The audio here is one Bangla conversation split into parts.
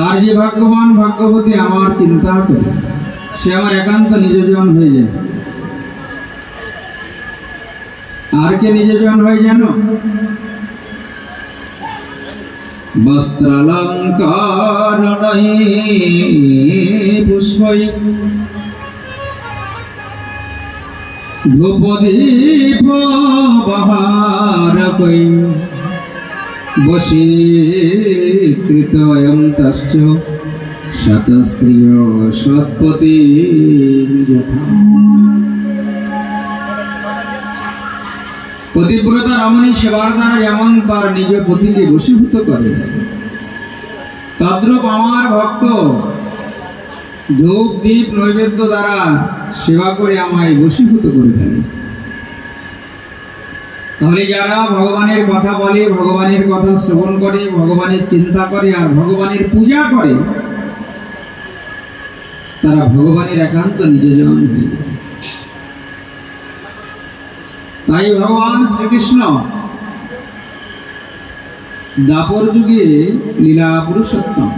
আর যে ভাগ্যবান ভাগ্যবতী আমার চিন্তা করে সে আমার একান্ত নিজজন হয়ে যায়। আর কে নিজজন হয় জানো? বস্ত্রালঙ্কার নহি পুষ্পই ধূপদীপ বাহারকৈ বশীকৃত অয়ং তস্য শতস্ত্রিয় সৎপতি যথা। পতিব্রতা রমণী সেবার দ্বারা যেমন তার নিজ পতিকে বশীভূত করে, তদ্রূপ আমার ভক্ত ধূপ দীপ নৈবেদ্য দ্বারা সেবা করে আমায় বশীভূত করে ফেলে। তাহলে যারা ভগবানের কথা বলে, ভগবানের কথা শ্রবণ করে, ভগবানের চিন্তা করে আর ভগবানের পূজা করে, তারা ভগবানের একান্ত নিজজন হয়ে যায়। তাই ভগবান শ্রীকৃষ্ণ দাপর যুগে লীলা পুরুষোত্তম।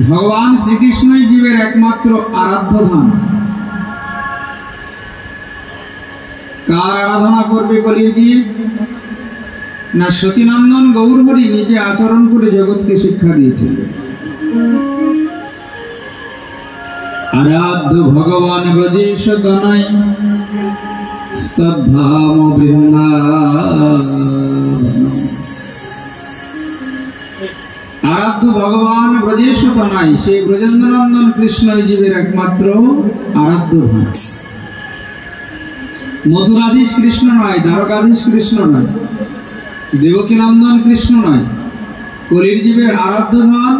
ভগবান শ্রীকৃষ্ণই জীবের একমাত্র আরাধ্য ধাম। কার আরাধনা করবে কলির জীব? না সচিনন্দন গৌরহরি নিজে আচরণ করে জগৎকে শিক্ষা দিয়েছেন। আরাধ্য ভগবান ব্রজেশ তনয় স্তধাম বৃন্দাবন। আরাধ্য ভগবান ব্রজেশ তনয়, সেই ব্রজেন্দ্রনন্দন কৃষ্ণ জীবের একমাত্র আরাধ্য ধাম। মথুরাধীশ কৃষ্ণ নয়, দ্বারকাধীশ কৃষ্ণ নয়, দেবকীনন্দন কৃষ্ণ নয়, কলির জীবের আরাধ্য ধাম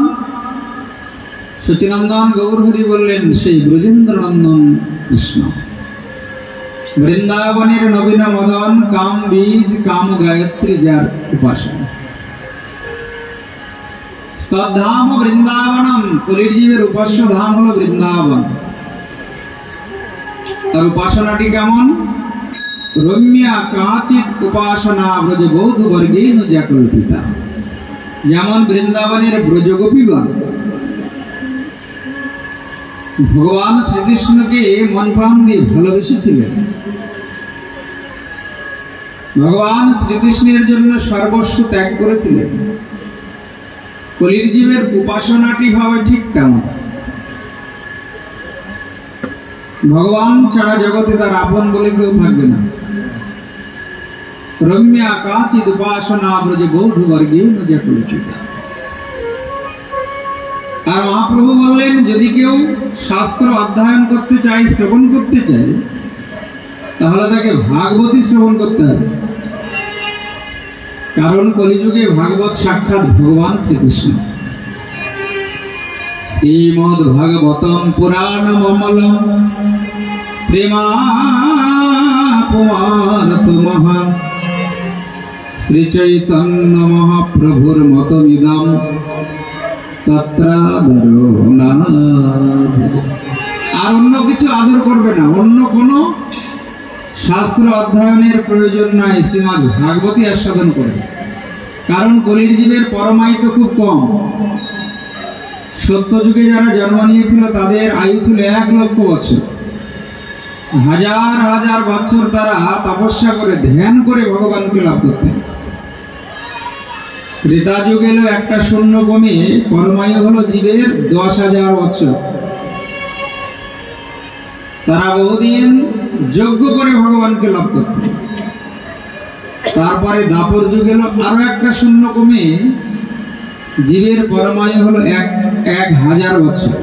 সচিনন্দন গৌরহরি বললেন সেই ব্রজেন্দ্রনন্দন কৃষ্ণ। বৃন্দাবনের নবীন মদন কাম বীজ কাম গায়ত্রী যার উপাসনা। স্তধাম বৃন্দাবনম, কলির জীবের উপাস্য ধাম হলো বৃন্দাবন। আর উপাসনাটি কেমন? রম্যা কাচিত উপাসনা ব্রজ বৌদ্ধ বর্গেন যা কল্পিতা। যেমন বৃন্দাবনের ব্রজগোপীগণ ভগবান শ্রীকৃষ্ণকে মন প্রাণ দিয়ে ভালোবেসেছিলেন, ভগবান শ্রীকৃষ্ণের জন্য সর্বস্ব ত্যাগ করেছিলেন, কলির জীবের উপাসনাটি হবে ঠিক তেমন। ভগবান ছাড়া জগতে তার আপন বলে কেউ থাকবে না। রম্যা কাচিদ উপাসনা ব্রজ বৌদ্ধ বর্গে যা কল্পিতা। আর মহাপ্রভু বললেন যদি কেউ শাস্ত্র অধ্যয়ন করতে চায়, শ্রবণ করতে চায়, তাহলে তাকে ভাগবতী শ্রবণ করতে হবে। কারণ কলিযুগে ভাগবত সাক্ষাৎ ভগবান শ্রীকৃষ্ণ। শ্রীমদ্ ভাগবতম পুরাণ মমলম প্রেমাপমার্থ মহা শ্রী চৈতন্য মহাপ্রভুর মতমিদম আর অন্য কিছু আদর করবে না, অন্য কোনো শাস্ত্র অধ্যয়নের প্রয়োজন নাই। শ্রীমদ্ ভাগবতী আস্বাদন করে। কারণ কলির জীবের পরমায়ু খুব কম। সত্য যুগে যারা জন্ম নিয়েছিল তাদের আয়ু ছিল 1 লক্ষ বছর। হাজার হাজার বছর তারা তপস্যা করে ধ্যান করে ভগবানকে লাভ করতেন। ত্রেতা যুগ এলো, একটা শূন্য কমে পরমায়ু হলো জীবের 10,000 বছর। তারা বহুদিন যজ্ঞ করে ভগবানকে লাভ করত। তারপরে দাপর যুগ এলো, আরো একটা শূন্য কমে জীবের পরমায়ু হলো 1000 বছর।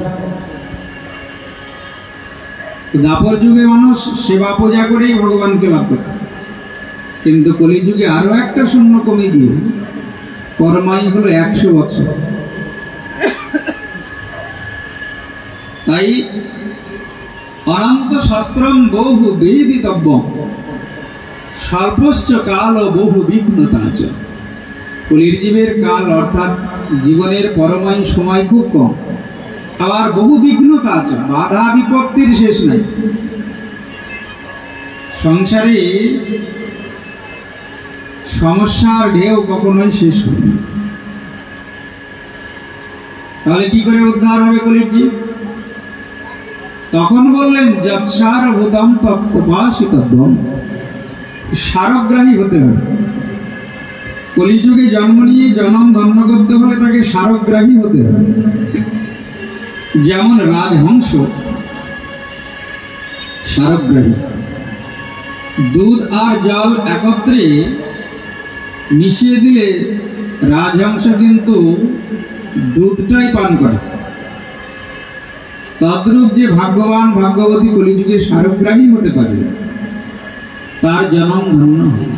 দাপর যুগে মানুষ সেবা পূজা করেই ভগবানকে লাভ করত। কিন্তু কলিযুগে আরো একটা শূন্য কমে গিয়ে পরমায়ু হলো 100 বছর। তাই অনন্ত শাস্ত্রম বহু বেদিতব্যম স্বল্পশ্চ কাল ও বহু বিঘ্নতাচ। কলির জীবের কাল অর্থাৎ জীবনের পরমায়ু সময় খুব কম, আবার বহু বিঘ্নতা আছে, বাধা বিপত্তির শেষ নাই। সংসারে সমস্যার ঢেউ কখনোই শেষ হবে না। তাহলে কি করে উদ্ধার হবে কলির জীব? তখন বললেন যৎসারভূতম তৎউপাসিতব্যম, সারগ্রাহী হতে হবে। কলিযুগে জন্ম নিয়ে জনম ধন্য করতে হলে তাকে সারগ্রাহী হতে হবে। যেমন রাজহংস সারগ্রাহী, দুধ আর জল একত্রে মিশিয়ে দিলে রাজহংস কিন্তু দুধটাই পান করে। তদ্রূপ যে ভাগ্যবান ভাগ্যবতী কলিযুগে সারগ্রাহী হতে পারে তার জনম ধন্য হয়।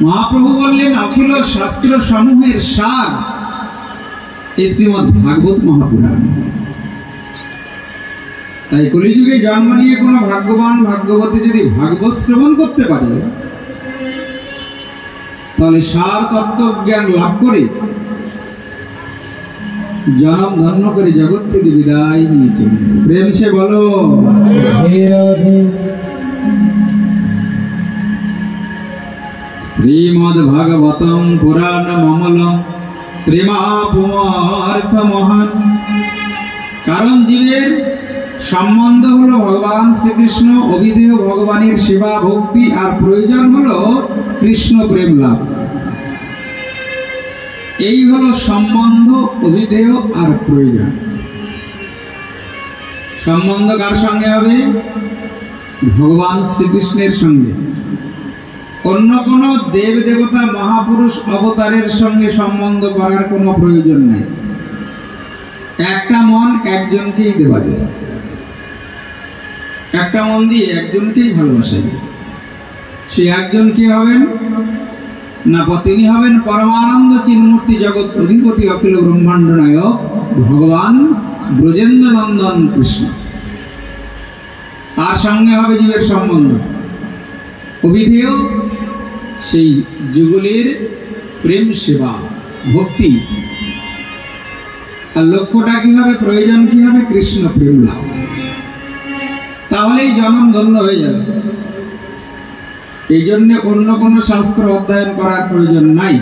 মহাপ্রভু বললেন অখিল শাস্ত্র সমূহের সার এই শ্রীমদ্ ভাগবত মহাপুরাণ। তাই কলিযুগে জন্ম নিয়ে কোনো ভাগ্যবান ভাগ্যবতী যদি ভাগবত শ্রবণ করতে পারে তাহলে সার তত্ত্ব জ্ঞান লাভ করে জনম ধন্য করে জগৎ থেকে বিদায় নিয়েছে। প্রেম সে বলো শ্রীমদ্ ভাগবতম পুরাণ মমলম প্রেমাপমার্থ মহান। কারণ জীবের সম্বন্ধ হলো ভগবান শ্রীকৃষ্ণ, অভিধেয় ভগবানের সেবা ভক্তি, আর প্রয়োজন হলো কৃষ্ণ প্রেম লাভ। এই হলো সম্বন্ধ, অভিধেয় আর প্রয়োজন। সম্বন্ধ কার সঙ্গে হবে? ভগবান শ্রীকৃষ্ণের সঙ্গে। অন্য কোন দেব দেবতা মহাপুরুষ অবতারের সঙ্গে সম্বন্ধ করার কোনো প্রয়োজন নেই। একটা মন একজনকেই দেওয়া যায়, একটা মন দিয়ে একজনকেই ভালোবাসা যায়। সে একজন কি হবেন না, তিনি হবেন পরমানন্দ চিন্মূর্তি জগৎ অধিপতি অখিল ব্রহ্মাণ্ড নায়ক ভগবান ব্রজেন্দ্র নন্দন কৃষ্ণ। তার সঙ্গে হবে জীবের সম্বন্ধ। অভিধেয় সেই যুগলের প্রেম সেবা ভক্তি। আর লক্ষ্যটা কি হবে, প্রয়োজন কি হবে? কৃষ্ণ প্রেম লাভ। তাহলেই জনম ধন্য হয়ে যাবে। এই জন্য অন্য কোনো শাস্ত্র অধ্যয়ন করার প্রয়োজন নাই,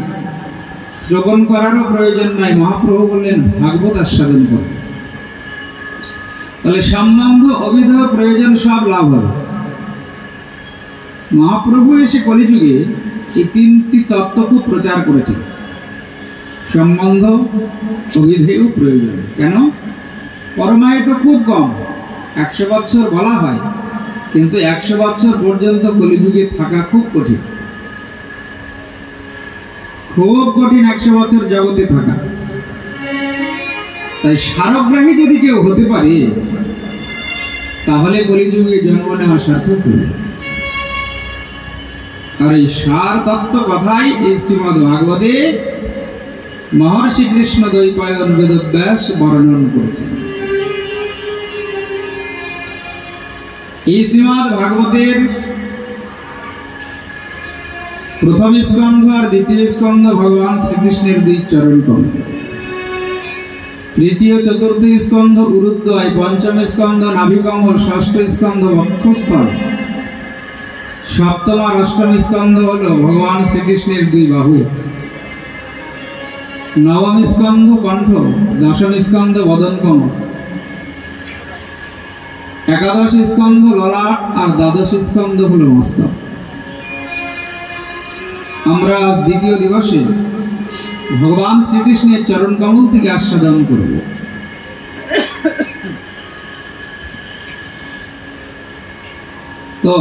শ্রবণ করারও প্রয়োজন নাই। মহাপ্রভু বললেন ভাগবত আস্বাদন করো, তাহলে সম্বন্ধ অভিধেয় প্রয়োজন সব লাভ হবে। মহাপ্রভু এসে কলিযুগে এই তিনটি তত্ত্ব খুব প্রচার করেছেন, সম্বন্ধ অভিধেয় প্রয়োজন। কেন? পরমায়িত খুব কম, 100 বছর বলা হয়, কিন্তু 100 বছর পর্যন্ত কলিযুগে থাকা খুব কঠিন, খুব কঠিন 100 বছর জগতে থাকা। তাই সারগ্রাহী যদি কেউ হতে পারে তাহলে কলিযুগে জন্ম নেওয়া সার্থক হবে। আর এই সার তত্ত্ব কথাই এই শ্রীমদ্ ভাগবতে মহর্ষি কৃষ্ণ দ্বৈপায়ন বেদব্যাস বর্ণন করেছেন। এই শ্রীমদ্ ভাগবতের প্রথম স্কন্ধ আর দ্বিতীয় স্কন্ধ ভগবান শ্রীকৃষ্ণের দুই চরণ কমল। তৃতীয় চতুর্থ স্কন্ধ উরুদ্বয়, পঞ্চম স্কন্ধ নাভিকমল, ষষ্ঠ স্কন্ধ বক্ষস্থল, সপ্তম আর অষ্টম স্কন্ধ হলো ভগবান শ্রীকৃষ্ণের দুই বাহু, নবম স্কন্ধ কণ্ঠ, দশম স্কন্ধ বদন কমল, একাদশ স্কন্ধ ললাট আর দ্বাদশ স্কন্ধ হলো মস্তক। আমরা আজ দ্বিতীয় দিবসে ভগবান শ্রীকৃষ্ণের চরণ কমল থেকে আস্বাদন করব। তো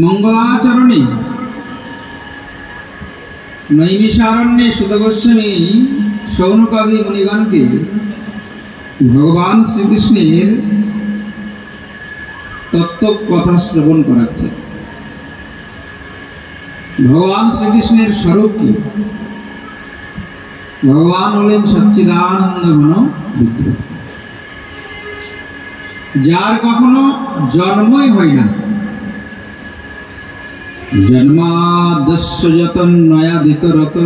মঙ্গলাচরণে নৈমিষারণ্যে সুত গোস্বামী শৌনকাদি মুনিগণকে ভগবান শ্রীকৃষ্ণের তত্ত্ব কথা শ্রবণ করাচ্ছে। ভগবান শ্রীকৃষ্ণের স্বরূপ কি? ভগবান হলেন সচ্চিদানন্দ ঘন বিগ্রহ, যার কখনো জন্মই হয় না। জন্মাদস্য যতন্নয়াদিতরত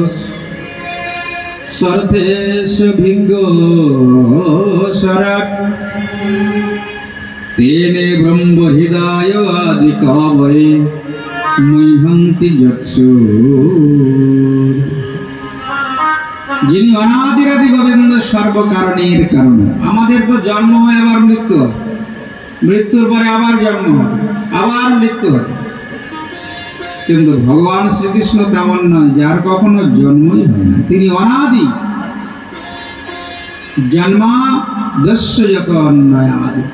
স্বর্থেশ ভিঙ্গ সরাট তেনে ব্রহ্ম হৃদয় আদি কবরে মুহন্তি যৎসুর, যিনি অনাদিরাদি গোবিন্দ সর্বকারণের কারণ। আমাদের তো জন্ম হয় আবার মৃত্যু হয়, মৃত্যুর পরে আবার জন্ম হয়, আবার মৃত্যু হয়, কিন্তু ভগবান শ্রীকৃষ্ণ তেমন নয়, যার কখনো জন্মই হয় না। তিনি অনাদি, জন্মাদস্য যত অন্যয় আদি,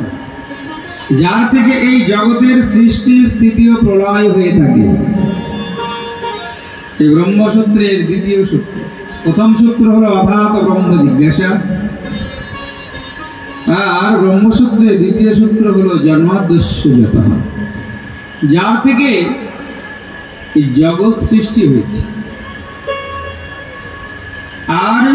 যার থেকে এই জগতের সৃষ্টি স্থিতি ও প্রলয় হয়ে থাকে। এই ব্রহ্মসূত্রের দ্বিতীয় সূত্র। প্রথম সূত্র হলো অথাত ব্রহ্ম জিজ্ঞাসা, আর ব্রহ্মসূত্রের দ্বিতীয় সূত্র হলো জন্মাদস্য যত, যার থেকে এই জগৎ সৃষ্টি হয়েছে, আর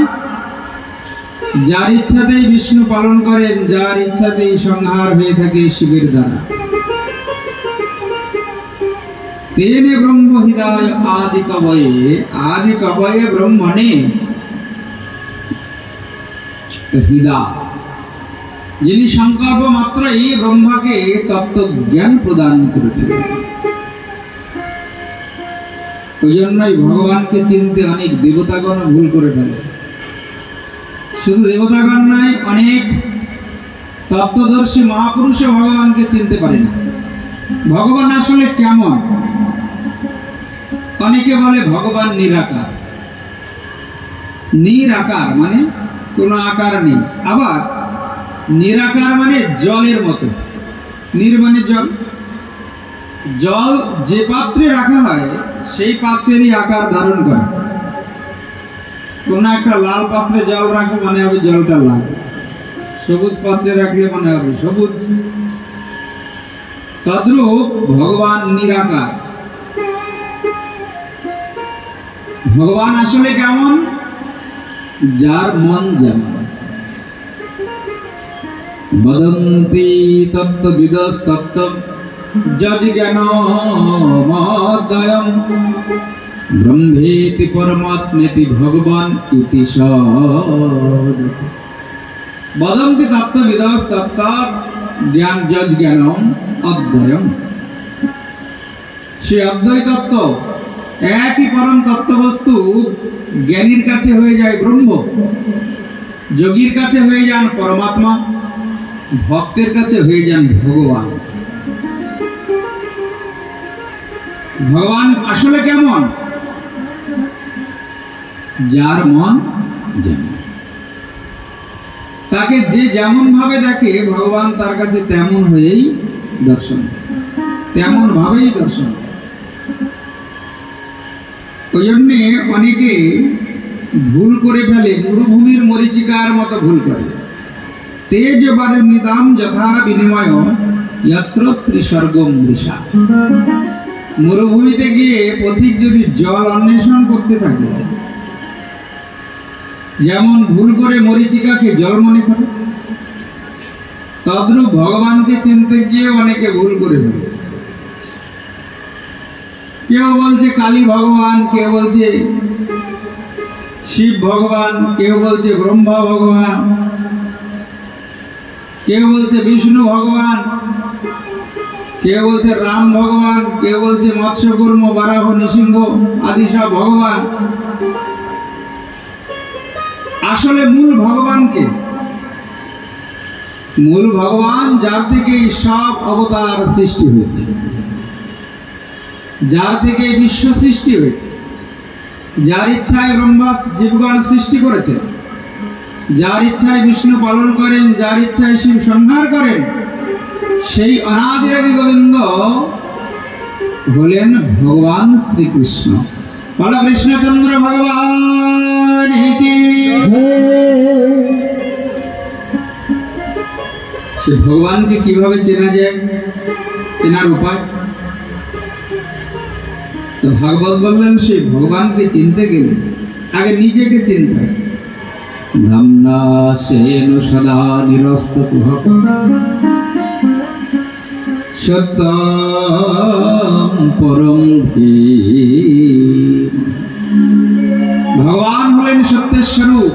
যার ইচ্ছাতেই বিষ্ণু পালন করেন, যার ইচ্ছাতেই সংহার হয়ে থাকে শিবের দ্বারা। তেনে ব্রহ্ম হৃদয় আদি কবয়ে, আদি কবয়ে ব্রহ্মণে হৃদয়, যিনি সংকল্প মাত্রই ব্রহ্মাকে তত্ত্বজ্ঞান প্রদান করেছিলেন। ওই জন্যই ভগবানকে চিনতে অনেক দেবতাগণ ভুল করে ফেলে। শুধু দেবতাগণ নয়, অনেক তত্ত্বদর্শী মহাপুরুষও ভগবানকে চিনতে পারে না। ভগবান আসলে কেমন? অনেকে বলে ভগবান নিরাকার। নিরাকার মানে কোনো আকার নেই, আবার নিরাকার মানে জলের মতো। নির মানে জল, জল যে পাত্রে রাখা হয় সেই পাত্রেরই আকার ধারণ করে। কোন একটা লাল পাত্রে জল রাখলে মানে হবে জলটা লাল, সবুজ পাত্রে রাখলে মানে হবে সবুজ। তদ্রূপ ভগবান নিরাকার। ভগবান আসলে কেমন? যার মন যেমন। বদন্তি তত্ত্ববিদস তত্ত্ব যজ্ঞান মহোদয়ম ব্রহ্মেতি পরমাত্মেতি ভগবান ইতি সদ। বদন্তি তত্ত্ববিদস তত্ত্ব জ্ঞান যজ্ঞানম অদ্বয়ম। সে অদ্বয় তত্ত্ব, একই পরম তত্ত্ববস্তু জ্ঞানীর কাছে হয়ে যায় ব্রহ্ম, যোগীর কাছে হয়ে যান পরমাত্মা, ভক্তের কাছে হয়ে যান ভগবান। ভগবান আসলে কেমন? যার মন যেমন। তাকে যে যেমন ভাবে দেখে ভগবান তার কাছে তেমন হয়েই দর্শন দেয়, তেমন ভাবেই দর্শন দেয়। ওই জন্যে অনেকে ভুল করে ফেলে, মরুভূমির মরীচিকার মতো ভুল করে। তেজ বারুনিদাম যথা বিনিময় যত্র ত্রিসর্গম মৃষা। মরুভূমিতে গিয়ে পথিক যদি জল অন্বেষণ করতে থাকে, যেমন ভুল করে মরীচিকাকে জল মনে করে, তদ্রূপ ভগবানকে চিনতে গিয়ে অনেকে ভুল করে ফেলে। কেউ বলছে কালী ভগবান, কেউ বলছে শিব ভগবান, কেউ বলছে ব্রহ্মা ভগবান, কেউ বলছে বিষ্ণু ভগবান, কেউ বলছে রাম ভগবান, কেউ বলছে মৎস্যকূর্ম, বারাহ, নৃসিংহ আদি সব ভগবান। আসলে মূল ভগবানকে, মূল ভগবান যার থেকে সব অবতার সৃষ্টি হয়েছে, যার থেকে বিশ্ব সৃষ্টি হয়েছে, যার ইচ্ছায় ব্রহ্মা জীবগণ সৃষ্টি করেছে, যার ইচ্ছায় বিষ্ণু পালন করেন, যার ইচ্ছায় শিব সংহার করেন, সেই অনাদিরাদি গোবিন্দ হলেন ভগবান শ্রীকৃষ্ণ। বলো কৃষ্ণচন্দ্র ভগবান কি। সে ভগবানকে কিভাবে চেনা যায়, চেনার উপায়? তো ভাগবত বললেন সেই ভগবানকে চিনতে গেলে আগে নিজেকে চিনতে হয়। ব্রহ্মা সেন সদা নিরস্ততুঃ সত্যম পরম ধীর। ভগবান হলেন সত্যের স্বরূপ,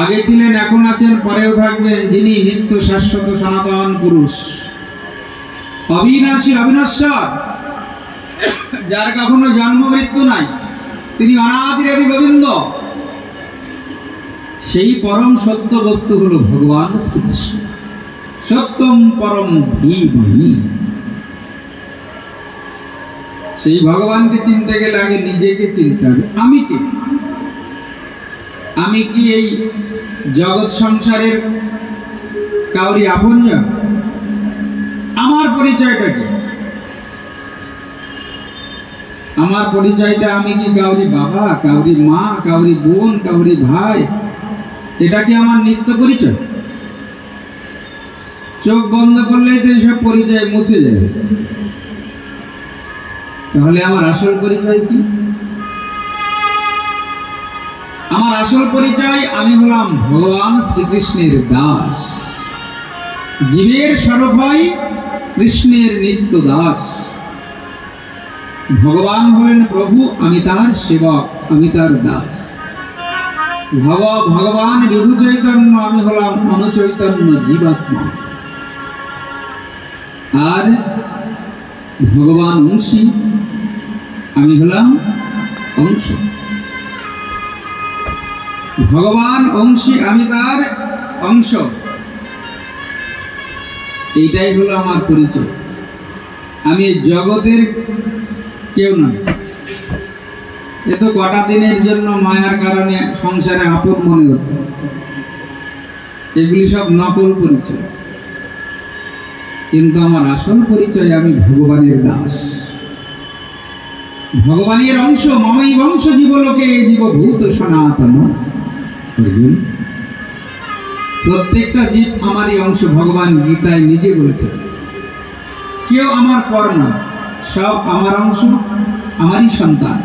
আগে ছিলেন, এখন আছেন, পরেও থাকবেন, যিনি নিত্য শাশ্বত সনাতন পুরুষ, অবিনাশী অবিনশ্বর, যার কখনো জন্ম মৃত্যু নাই, তিনি অনাদিরাদি গোবিন্দ। সেই পরম সত্য বস্তু হলো ভগবান শ্রীকৃষ্ণ। সত্যম পরম ধীমহি। সেই ভগবানকে চিনতে গেলে আগে নিজেকে চিনতে হবে। আমি কে? আমি কি এই জগৎ সংসারের কাউরি আপনজন? আমার পরিচয়টা কি? আমার পরিচয়টা আমি কি কাউরি বাবা, কাউরি মা, কাউরি বোন, কাউরি ভাই? এটা কি আমার নিত্য পরিচয়? চোখ বন্ধ করলেই তো এইসব পরিচয় মুছে যাবে। তাহলে আমার আসল পরিচয় কি? আমার আসল পরিচয়, আমি হলাম ভগবান শ্রীকৃষ্ণের দাস। জীবের স্বরূপ হয় কৃষ্ণের নিত্য দাস। ভগবান হলেন প্রভু, আমি তার সেবক, আমি তার দাস। ভগবান বিভু চৈতন্য, আমি হলাম অনুচৈতন্য জীবাত্মা। আর ভগবান অংশী, আমি হলাম অংশ। ভগবান অংশী, আমি তার অংশ। এইটাই হলো আমার পরিচয়। আমি জগতের কেউ নয়। এ তো কটা দিনের জন্য মায়ার কারণে সংসারে আপন মনে হচ্ছে। এগুলি সব নকল পরিচয়। কিন্তু আমার আসল পরিচয়, আমি ভগবানের দাস, ভগবানের অংশ। মমই বংশ জীবলোকে জীবভূত সনাতন। প্রত্যেকটা জীব আমারই অংশ। ভগবান গীতায় নিজে বলেছে, কেউ আমার পর নয়, সব আমার অংশ, আমারই সন্তান।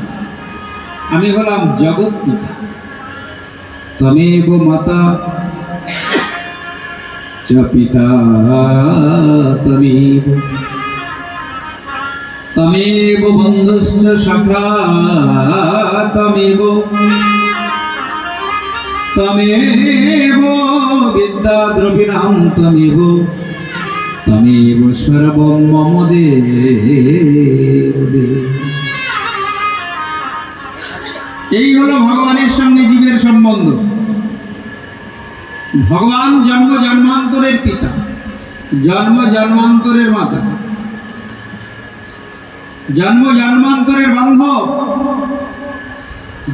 আমি হলাম জগৎ পিতা। তমেব মাতা চ পিতা তমেব, তমেব বন্ধুশ্চ সখা তমেব, তমেব বিদ্যা দ্রবিণাম তমেব, তমেব সর্বম মম দেব। এই হলো ভগবানের সঙ্গে জীবের সম্বন্ধ। ভগবান জন্ম জন্মান্তরের পিতা, জন্ম জন্মান্তরের মাতা, জন্ম জন্মান্তরের বান্ধব,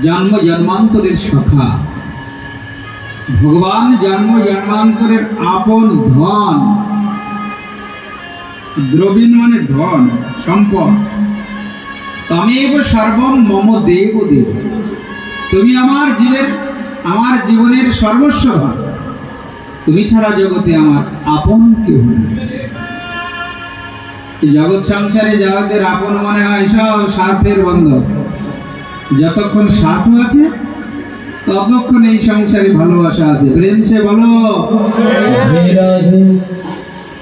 জন্ম জন্মান্তরের সখা। ভগবান জন্ম জন্মান্তরের আপন ধন। দ্রবিণ মানে ধন, সম্পদ। তমেব সর্বম মম দেব দেব। তুমি আমার জীবনের সর্বস্ব ধন। তুমি ছাড়া জগতে আমার আপন কেউ নেই। জগৎ সংসারে যাদের আপন মনে হয় সব স্বার্থের বন্ধন। যতক্ষণ স্বার্থ আছে ততক্ষণ এই সংসারে ভালোবাসা আছে। প্রেম সে বলো।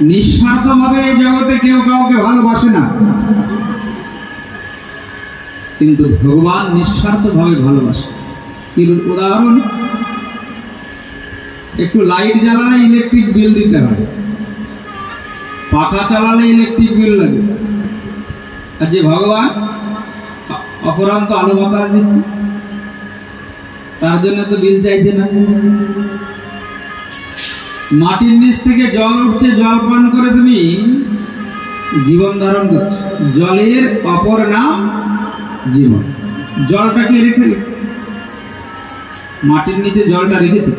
নিঃস্বার্থ ভাবে জগতে কেউ কাউকে ভালোবাসে না, কিন্তু ভগবান নিঃস্বার্থ ভাবে ভালোবাসে। কিন্তু উদাহরণ, একটু লাইট জ্বালালে ইলেকট্রিক বিল দিতে হয়, পাখা চালালে ইলেকট্রিক বিল লাগে। আর যে ভগবান অপরান্ত আলো বাতাস দিচ্ছে, তার জন্য তো বিল চাইছে না। মাটির নিচ থেকে জল উঠছে, জল পান করে তুমি জীবন ধারণ করছো। জলের অপর নাম জীবন। জলটাকে রেখে, মাটির নিচে জলটা রেখেছে।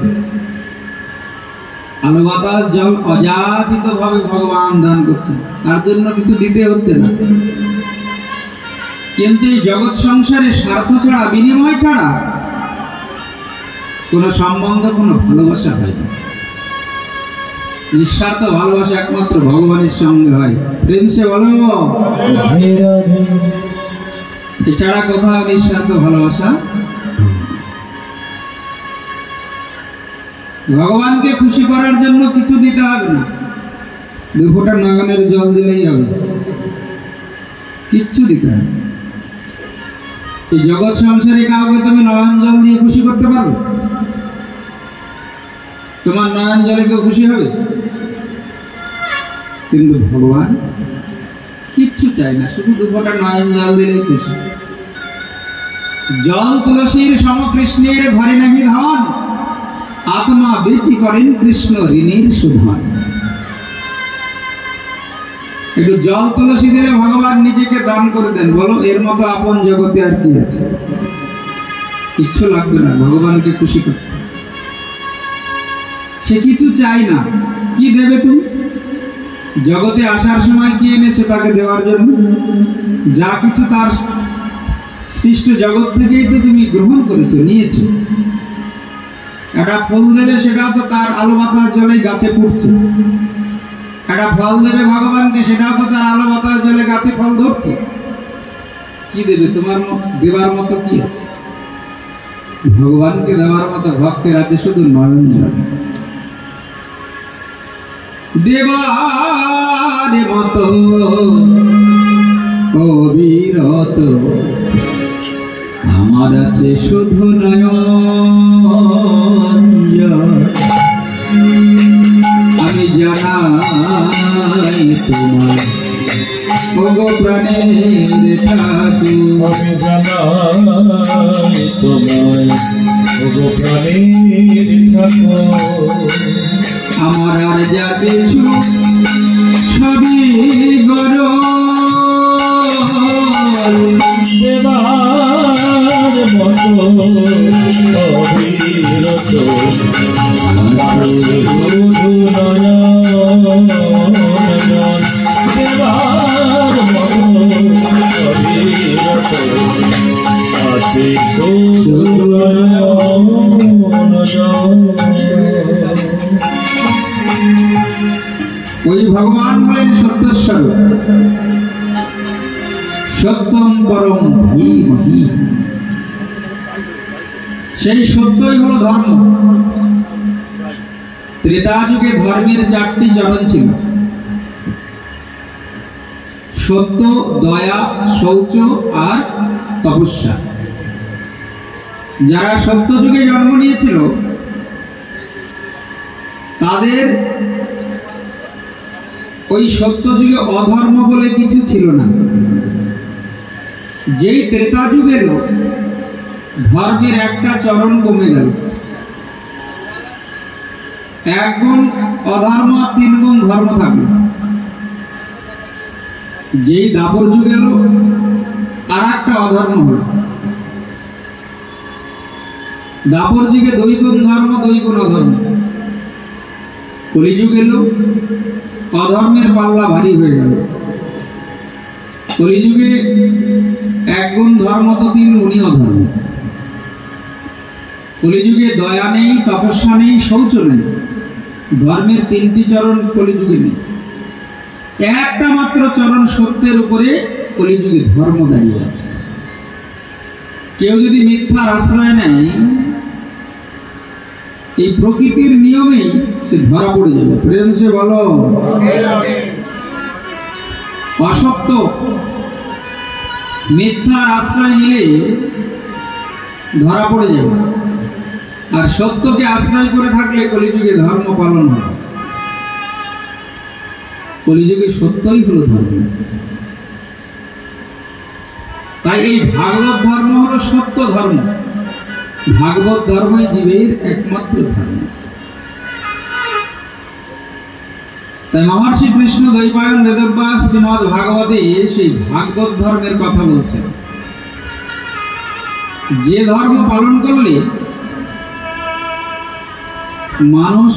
আলো বাতাস জল অযাচিত ভাবে ভগবান দান করছে, তার জন্য কিছু দিতে হচ্ছে না। কিন্তু এই জগৎ সংসারে স্বার্থ ছাড়া, বিনিময় ছাড়া কোনো সম্বন্ধ, কোনো ভালোবাসা হয় না। নিঃস্বার্থ ভালোবাসা একমাত্র ভগবানের সঙ্গে হয়। প্রেম সে বলো। এছাড়া কোথাও নিঃস্বার্থ ভালোবাসা। ভগবানকে খুশি করার জন্য কিছু দিতে হবে না। 2 ফোঁটা নয়নের জল দিলেই হবে, কিচ্ছু দিতে হবে। এই জগৎ সংসারে কাউকে তুমি নয়ন জল দিয়ে খুশি করতে পারবে? তোমার নয়ন জলে কেউ খুশি হবে? কিন্তু ভগবান কিচ্ছু চাই না, শুধু 2 ফোঁটা নয়ন জল দিলেই খুশি। জল তুলসীর সম কৃষ্ণের ঘরে নাহি ধন, আত্মা বেচি করেন কৃষ্ণ ঋণীর সুধন। একটু জল তুলসী দিলে ভগবান নিজেকে দান করে দেন। বলো, এর মতো আপন জগতে আর কি আছে? কিচ্ছু লাগবে না ভগবানকে খুশি করতে। সে কিছু চাই না। কি দেবে তুমি? জগতে আসার সময় কি এনেছো তাকে দেওয়ার জন্য? যা কিছু তার সৃষ্ট জগৎ থেকেই তো তুমি গ্রহণ করেছো, নিয়েছো। একটা ফুল দেবে, সেটাও তো তার আলো বাতাস জলে গাছে ফুটছে। একটা ফল দেবে ভগবানকে, সেটাও তো তার আলো বাতাস জলে গাছে ফল ধরছে। কি দেবে? তোমার দেবার মতো কি আছে? ভগবানকে দেওয়ার মতো ভক্তের আছে শুধু নয়ন জল। দেবার মতো অবিরত আমার আছে শুধু নয়ন জল। আমি জানাই তোমার ওগো প্রাণের ঠাকুর, আমি জানাই তোমায় ওগো প্রাণের ঠাকুর। আমার আর যা কিছু সবই গরল, দেবার মতো অবিরত শুধু নয়ন জল। দেবার মতো অবিরত আছে শুধু নয়ন জল। ওই ভগবান হলেন সত্যস্বরূপ, সত্যম পরম ধীমহি। সেই সত্যই হলো ধর্ম। ত্রেতা যুগে ধর্মের 4টি চরণ ছিল: সত্য, দয়া, শৌচ আর তপস্যা। যারা সত্য যুগে জন্ম নিয়েছিল তাদের ওই সত্য যুগে অধর্ম বলে কিছু ছিল না। যেই ত্রেতা যুগ এলো, ধর্মের একটা চরণ কমে গেল। 1 গুণ অধর্ম, 3 গুণ ধর্ম থাকলো। যেই দাপর যুগ এলো, আর একটা অধর্ম হল। দাপর যুগে 2 গুণ ধর্ম, 2 গুণ অধর্ম। কলিযুগ এলো, অধর্মের পাল্লা ভারী হয়ে গেল। কলিযুগে 1 গুণ ধর্ম তো 3 গুণই অধর্ম। কলিযুগে দয়া নেই, তপস্যা নেই, শৌচ নেই। ধর্মের 3টি চরণ কলিযুগে নেই। একটা মাত্র চরণ সত্যের উপরে কলিযুগে ধর্ম দাঁড়িয়ে আছে। কেউ যদি মিথ্যার আশ্রয় নেয়, এই প্রকৃতির নিয়মেই সে ধরা পড়ে যাবে। প্রেম সে বলো। অসত্য মিথ্যার আশ্রয় নিলে ধরা পড়ে যাবে, আর সত্যকে আশ্রয় করে থাকলে কলিযুগে ধর্ম পালন হয়। কলিযুগে সত্যই হলো ধর্ম। তাই এই ভাগবত ধর্ম হলো সত্য ধর্ম। ভাগবত ধর্মই জীবের একমাত্র ধর্ম। তাই মহর্ষি কৃষ্ণ দ্বৈপায়ন বেদব্যাস শ্রীমদ ভাগবতে সেই ভাগবত ধর্মের কথা বলছেন। যে ধর্ম পালন করলে মানুষ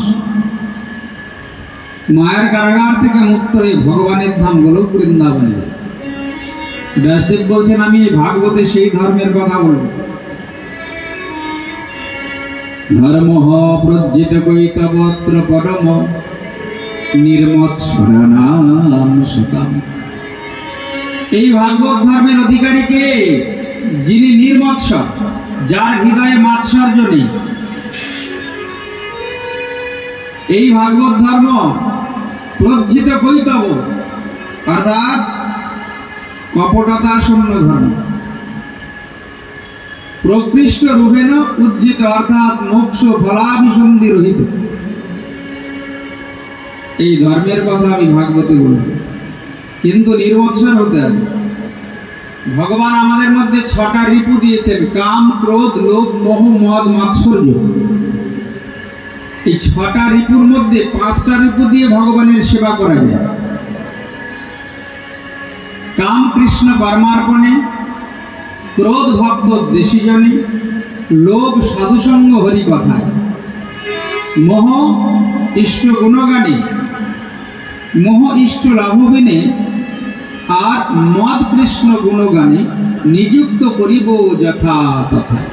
মায়ের কারাগার থেকে মুক্ত হয়ে ভগবানের ধাম গোলক বৃন্দাবনে যায়। ব্যাসদেব বলছেন, আমি এই ভাগবতে সেই ধর্মের কথা বলব। ধর্ম প্রজ্জিত কৈতবত্র পরম নির্মৎসরণাম সতাম। এই ভাগবত ধর্মের অধিকারী কে? যিনি নির্মৎসর, যার হৃদয়ে মাৎসর্য নেই। এই ভাগবত ধর্ম প্রজ্জিত কৈতব, অর্থাৎ কপটতা শূন্য ধর্ম। প্রকৃষ্ট রূপেণ উজ্জিত, অর্থাৎ মোক্ষ ফলাভিসন্ধি রহিত। এই ধর্মের কথা আমি ভাগবতে বলব। কিন্তু নির্মৎসর হতে হবে। ভগবান আমাদের মধ্যে 6টা রিপু দিয়েছেন, কাম, ক্রোধ, লোভ, মোহ, মদ, মাৎসর্য। এই 6টা রিপুর মধ্যে 5টা রিপু দিয়ে ভগবানের সেবা করা যায়। কাম কৃষ্ণ কর্মার্পণে, ক্রোধ ভগবত দেশীজনে, লোভ সাধুসঙ্গ হরি কথায়, মোহ ইষ্ট গুণগানে, মোহ ইষ্ট লাভবিনে, আর মদ কৃষ্ণ গুণগানে নিযুক্ত করিব যথা তথায়।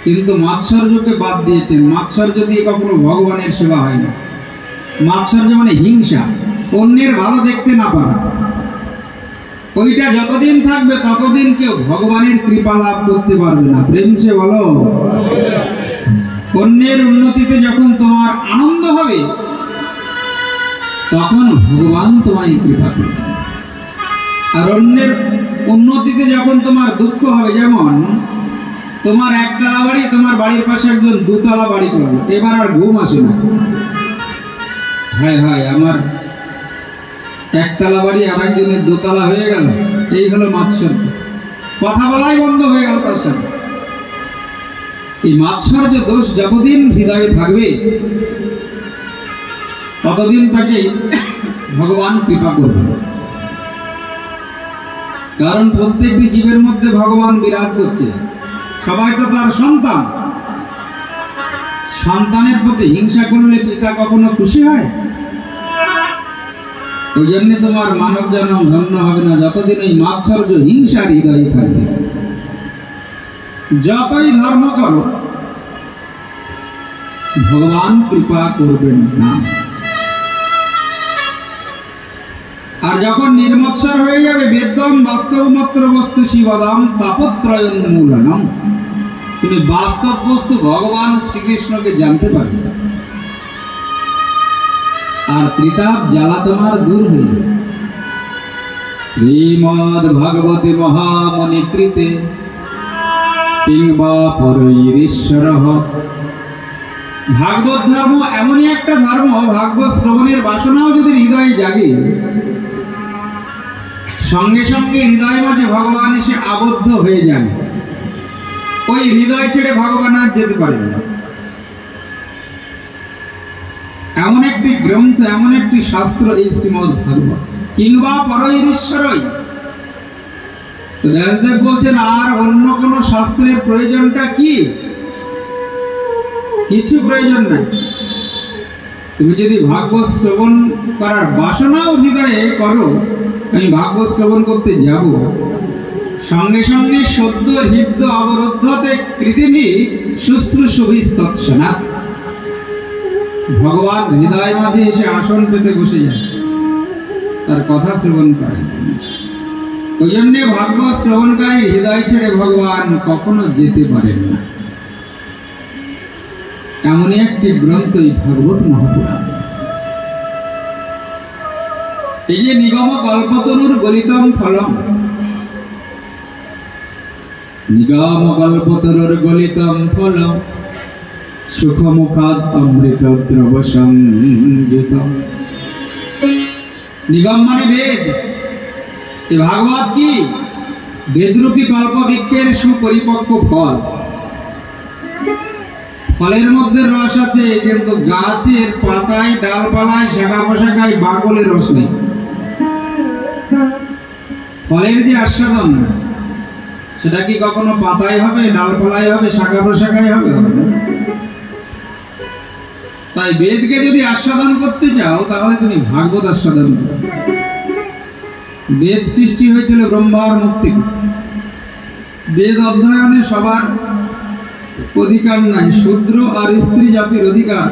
কিন্তু মাৎসর্যকে বাদ দিয়েছেন। মাৎসর্য দিয়ে কখনো ভগবানের সেবা হয় না। মাৎসর্য মানে হিংসা, অন্যের ভালো দেখতে না পারা। ওইটা যতদিন থাকবে ততদিন কেউ ভগবানের কৃপা লাভ করতে পারবে না। প্রেম সে বলো। অন্যের উন্নতিতে যখন তোমার আনন্দ হবে তখন ভগবান তোমায় কৃপা করবে। আর অন্যের উন্নতিতে যখন তোমার দুঃখ হবে, যেমন তোমার একতলা বাড়ি, তোমার বাড়ির পাশে একজন 2তলা বাড়ি করলো, এবার আর ঘুম আসে না। হায় হায়, আমার একতলা বাড়ি আর একজনের 2তলা হয়ে গেল। এই হলো মাৎসর্য। কথা বলাই বন্ধ হয়ে গেল তার সাথে। এই মাৎসর্য দোষ যতদিন হৃদয়ে থাকবে ততদিন তাকে ভগবান কৃপা করবে। কারণ প্রত্যেকটি জীবের মধ্যে ভগবান বিরাজ করছে। সবাই তো তার সন্তান। সন্তানের প্রতি হিংসা করলে পিতা কখনো খুশি হয়? ওই জন্য তোমার মানব জন্ম ধন্য হবে না যতদিন এই মাৎসর্য হিংসার হৃদয়ে থাকবে। যতই ধর্ম করো ভগবান কৃপা করবেন না। আর যখন নির্মৎসর হয়ে যাবে, বেদম বাস্তবমাত্র বস্তু শিবদম তাপত্রয়ন মূলনম, তুমি বাস্তব বস্তু ভগবান শ্রীকৃষ্ণকে জানতে পারবে আর ত্রিতাপ জ্বালা তোমার দূর হয়ে যাবে। শ্রীমদ ভগবতী মহামনি কৃতে কিংবা পরৈরীশ্বর। ভাগবত ধর্ম এমনই একটা ধর্ম, ভাগবত শ্রবণের বাসনাও যদি হৃদয়ে জাগে, সঙ্গে সঙ্গে হৃদয় মাঝে ভগবান এসে আবদ্ধ হয়ে যান। ওই হৃদয় ছেড়ে ভগবান আর যেতে পারবে না। এমন একটি গ্রন্থ, এমন একটি শাস্ত্র এই শ্রীমদ ভাগবত। কিংবা পরৈরীশ্বরই। তো ব্যাসদেব বলছেন, আর অন্য কোন শাস্ত্রের প্রয়োজনটা কি? কিছু প্রয়োজন নাই। তুমি যদি ভাগবত শ্রবণ করার বাসনাও হৃদয়ে করো, আমি ভাগবত শ্রবণ করতে যাব, সঙ্গে সঙ্গে সদ্য হৃদ্য অবরুদ্ধতে পৃথিবী শুশ্রূষভিস্তৎসনাৎ, ভগবান হৃদয় মাঝে এসে আসন পেতে বসে যায়, তার কথা শ্রবণ করে। ওই জন্য ভাগবত শ্রবণকারী হৃদয় ছেড়ে ভগবান কখনো যেতে পারেন না। এমনই একটি গ্রন্থই ভাগবত মহাপুরাণ। এই যে নিগম কল্পতরুর গলিতম ফলম, নিগম কল্পতরুর গলিতম ফলম সুখমুখাদ অমৃত দ্রব সংযুতম। নিগম মানে বেদ। এই ভাগবত কি? বেদরূপী কল্প বৃক্ষের সুপরিপক্ক ফল। ফলের মধ্যে রস আছে, কিন্তু গাছের পাতায়, ডালপালায়, শাখা পোশাকায় বাকলের রস নেই। ফলের যে আস্বাদন, সেটা কি কখনো পাতায় হবে, ডালপালায় হবে, শাখা প্রশাখায় হবে? তাই বেদকে যদি আস্বাদন করতে চাও তাহলে তুমি ভাগবত আস্বাদন করো। বেদ সৃষ্টি হয়েছিল ব্রহ্মার মুক্তি। বেদ অধ্যয়নে সবার অধিকার নাই। শূদ্র আর স্ত্রী জাতির অধিকার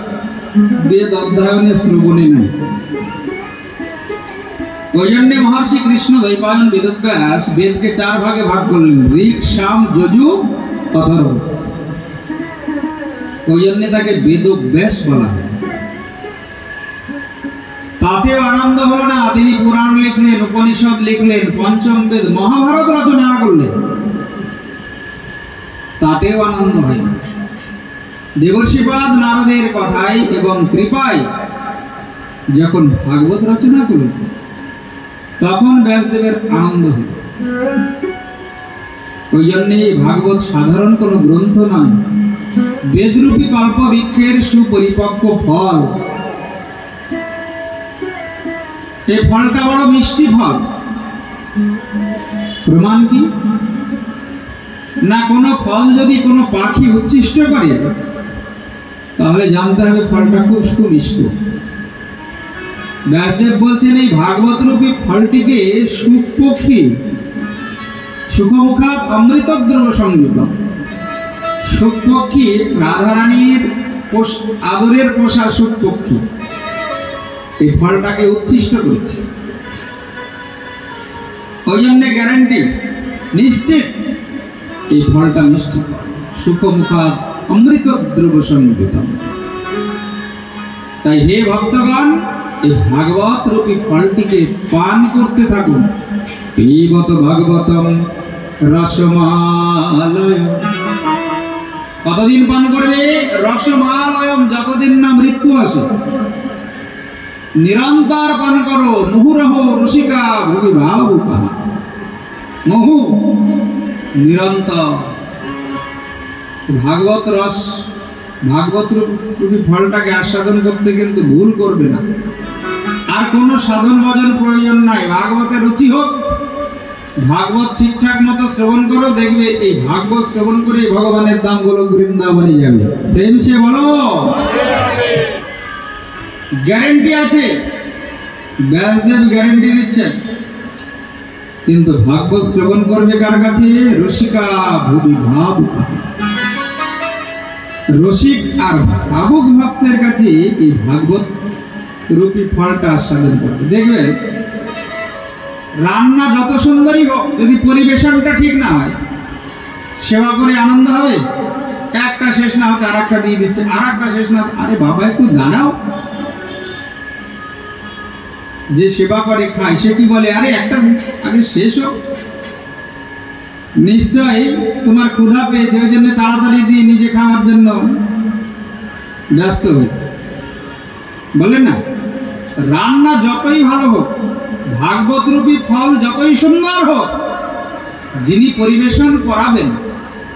বেদ অধ্যয়নে শ্রবণে নাই। ওই জন্য মহর্ষি কৃষ্ণ দ্বৈপায়ন বেদব্যাস বেদকে 4 ভাগে ভাগ করলেন, ঋক, সাম, যজু, অথর্ব। ওই জন্য তাকে বেদব্যাস বলা হয়। তাতেও আনন্দ হলো না। তিনি পুরাণ লিখলেন, উপনিষদ লিখলেন, পঞ্চম বেদ, মহাভারত রচনা করলেন, তাতেও আনন্দ হয় না। দেবর্ষিপাদ নারদের কথায় এবং কৃপায় যখন ভাগবত রচনা করলেন, তখন ব্যাসদেবের আনন্দ হল। ওই জন্য ভাগবত সাধারণ কোনো গ্রন্থ নয়, বেদরূপী কল্প বৃক্ষের সুপরিপক্ক ফল। এই ফলটা বড় মিষ্টি ফল। প্রমাণ কি না, কোনো ফল যদি কোনো পাখি উচ্ছিষ্ট করে তাহলে জানতে হবে ফলটা খুব সুমিষ্ট। ব্যাসদেব বলছেন এই ভাগবত রূপী ফলটিকে সুপক্ষী সুখমুখাত অমৃতদ্রব সংযুত। সুপক্ষী রাধারানীর আদরের পোষা সুপক্ষী এই ফলটাকে উচ্ছিষ্ট করেছে। ওই জন্য গ্যারান্টি নিশ্চিত এই ফলটা মিষ্টি, সুখমুখাত অমৃতদ্রব সংযুত। তাই হে ভক্তগণ, এই ভাগবত রূপী ফলটিকে পান করতে থাকুন। পিবত ভাগবতম রসমালয়। কতদিন পান করবে? রসমালয়ম, যতদিন না মৃত্যু আসে। নিরন্তর পান করো। মুহুরহ রসিকা ভুবি ভাবুকা। মুহু নিরন্তর। ভাগবত রস, ভাগবত রূপী ফলটাকে আস্বাদন করতে কিন্তু ভুল করবে না। আর কোনো সাধন ভজন প্রয়োজন নাই। ভাগবতের রুচি হোক, ভাগবত ঠিকঠাক মতো শ্রবণ করো, দেখবে এই ভাগবত শ্রবণ করে ভগবানের দাম গুলো বৃন্দাবনে যাবে। প্রেম সে বলো, গ্যারেন্টি আছে। ব্যাসদেব গ্যারেন্টি দিচ্ছেন। কিন্তু ভাগবত শ্রবণ করবে কার কাছে? রসিকা ভুবি ভাবুকা। রসিক আর ভাবুক ভক্তের কাছে এই ভাগবত রূপী ফলটা আস্বাদন করবে। দেখবেন রান্না যত সুন্দরই হোক, যদি পরিবেশনটা ঠিক না হয়, সেবা করে আনন্দ হবে? একটা শেষ না হতে আর একটা দিয়ে দিচ্ছে, আর একটা শেষ না, আরে বাবা একটু দাঁড়াও। যে সেবা করে খায় সে কি বলে, আরে একটা আগে শেষ হোক। নিশ্চয়ই তোমার ক্ষুধা পেয়েছে, ওই জন্য তাড়াতাড়ি দিয়ে নিজে খাওয়ার জন্য ব্যস্ত হয়েছে, বলেন না? রান্না যতই ভালো হোক, ভাগবত রূপী ফল যতই সুন্দর হোক, যিনি পরিবেশন করাবেন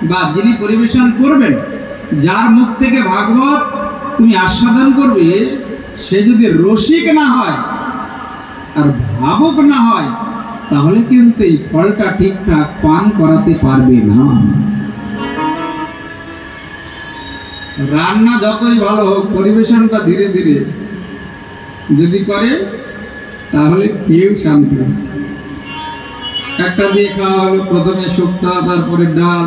বা যিনি পরিবেশন করবেন, যার মুখ থেকে ভাগবত তুমি আস্বাদন করবে, সে যদি রসিক না হয় আর ভাবুক না হয়, তাহলে কিন্তু এই ফলটা ঠিকঠাক পান করাতে পারবে না। রান্না যতই ভালো হোক, পরিবেশনটা ধীরে ধীরে যদি করে, তাহলে কেউ শান্তি আছে। একটা দিয়ে খাওয়া হলো, প্রথমে শুক্তা, তারপরে ডাল,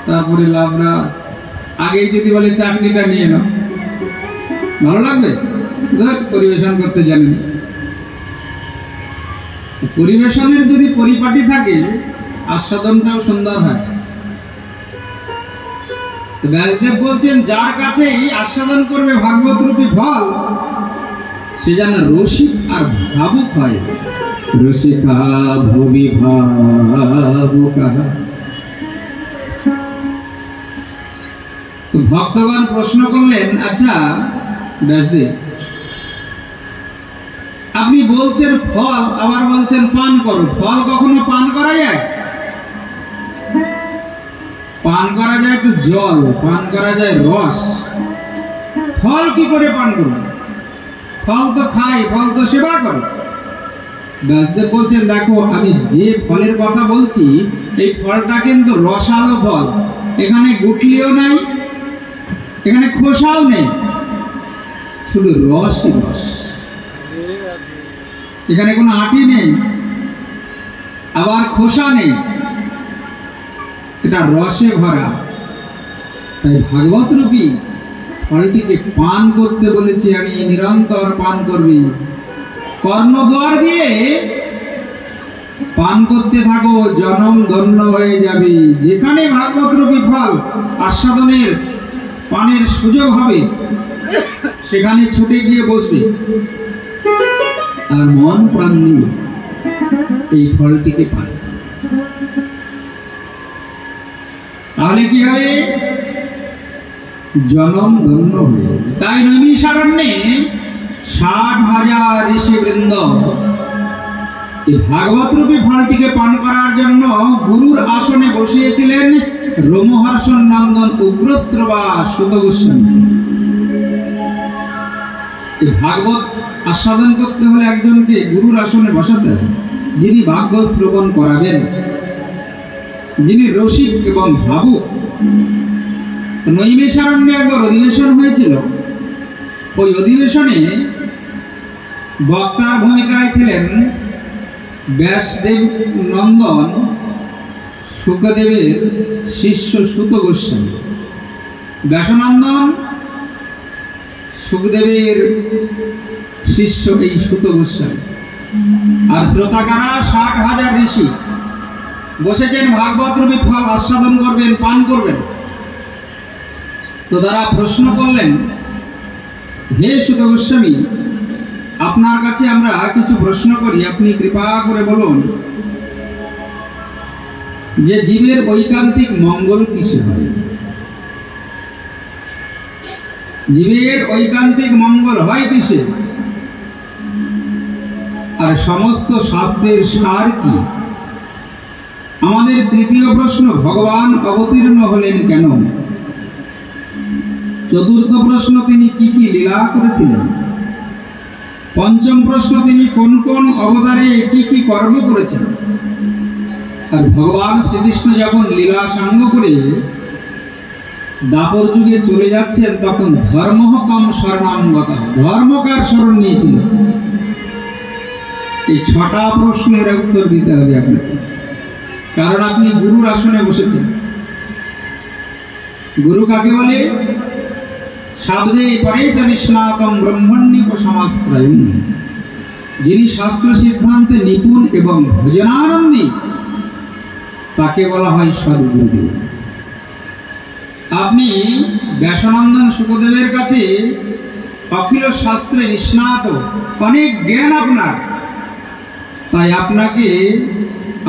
তারপরে লাবড়া, আগেই যদি বলে চাটনিটা নিয়ে নাও, ভালো লাগবে? পরিবেশন করতে জানেন। পরিবেশনের যদি পরিপাটি থাকে, আস্বাদনটাও সুন্দর হয়। ব্যাসদেব বলছেন, যার কাছেই আস্বাদন করবে ভাগবত রূপী ফল, সে যেন রসিক আর ভাবুক হয়। রসিকা ভুবি ভাবুকা। তো ভক্তগণ প্রশ্ন করলেন, আচ্ছা ব্যাসদেব, আপনি বলছেন ফল, আবার বলছেন পান করো। ফল কখনো পান করা যায়? পান করা যায় তো জল, পান করা যায় রস। ফল কি করে পান করো? ফল তো খাই, ফল তো সেবা করে। ব্যাসদেব বলছেন, দেখো আমি যে ফলের কথা বলছি, এই ফলটা কিন্তু রসালো ফল। এখানে গুটলিও নাই, এখানে খোসাও নেই, শুধু রসই রস। এখানে কোনো আটি নেই, আবার খোসা নেই, এটা রসে ভরা। তাই ভাগবত রূপী ফলটিকে পান করতে বলেছি আমি, নিরন্তর পান করবি। কর্ণদ্বার দিয়ে পান করতে থাকো, জনম ধন্য হয়ে যাবি। যেখানে ভাগবত রূপী ফল আস্বাদনের পানের সুযোগ হবে, সেখানে ছুটে গিয়ে বসবে আর মন প্রাণ নিয়ে এই ফলটিকে পান। তাহলে কি হবে? জনম ধন্য হয়ে যাবে। তাই নৈমিষারণ্যে ৬০,০০০ ঋষিবৃন্দ এই ভাগবত রূপী ফলটিকে পান করার জন্য গুরুর আসনে বসিয়েছিলেন রোমহর্ষণ নন্দন উগ্রস্ত্রবা সুত গোস্বামী। এই ভাগবত আস্বাদন করতে হলে একজনকে গুরুর আসনে বসাতে হবে, যিনি ভাগবত শ্রবণ করাবেন, যিনি রসিক এবং ভাবুক। নৈমিষারণ্যে একবার অধিবেশন হয়েছিল। ওই অধিবেশনে বক্তার ভূমিকায় ছিলেন ব্যাসদেব নন্দন শুকদেবের শিষ্য সুত গোস্বামী। ব্যাসনন্দন সুখদেবের শিষ্য এই সুত গোস্বামী, আর শ্রোতাকারা 60,000 ঋষি বসেছেন ভাগবত রূপী ফল আস্বাদন করবেন, পান করবেন। তো তারা প্রশ্ন করলেন, হে সুত গোস্বামী, আপনার কাছে আমরা কিছু প্রশ্ন করি, আপনি কৃপা করে বলুন যে জীবের ঐকান্তিক মঙ্গল কিসে হয়? জীবের ঐকান্তিক মঙ্গল হয় কিসে? আর সমস্ত শাস্ত্রের সার কি? আমাদের তৃতীয় প্রশ্ন, ভগবান অবতীর্ণ হলেন কেন? চতুর্থ প্রশ্ন, তিনি কি কি লীলা করেছিলেন? পঞ্চম প্রশ্ন, তিনি কোন কোন অবতারে কি কি কর্ম করেছেন? আর ভগবান শ্রীকৃষ্ণ যখন লীলা সাঙ্গ করে দাপর যুগে চলে যাচ্ছেন, তখন ধর্মহকম শরণাঙ্গত, ধর্মকার শরণ নিয়েছিলেন। এই 6টা প্রশ্নের উত্তর দিতে হবে আপনাকে, কারণ আপনি গুরুর আসনে বসেছেন। গুরু কাকে বলে? শাব্দে পরেত নিষ্ণাতম ব্রহ্মণ্যিক সমাশ্রয়ম, যিনি শাস্ত্র সিদ্ধান্তে নিপুণ এবং ভজনানন্দী, তাকে বলা হয় সদ্গুরুদেব। আপনি ব্যাসনন্দন শুকদেবের কাছে অখিল শাস্ত্রে নিষ্ণাত, অনেক জ্ঞান আপনার, তাই আপনাকে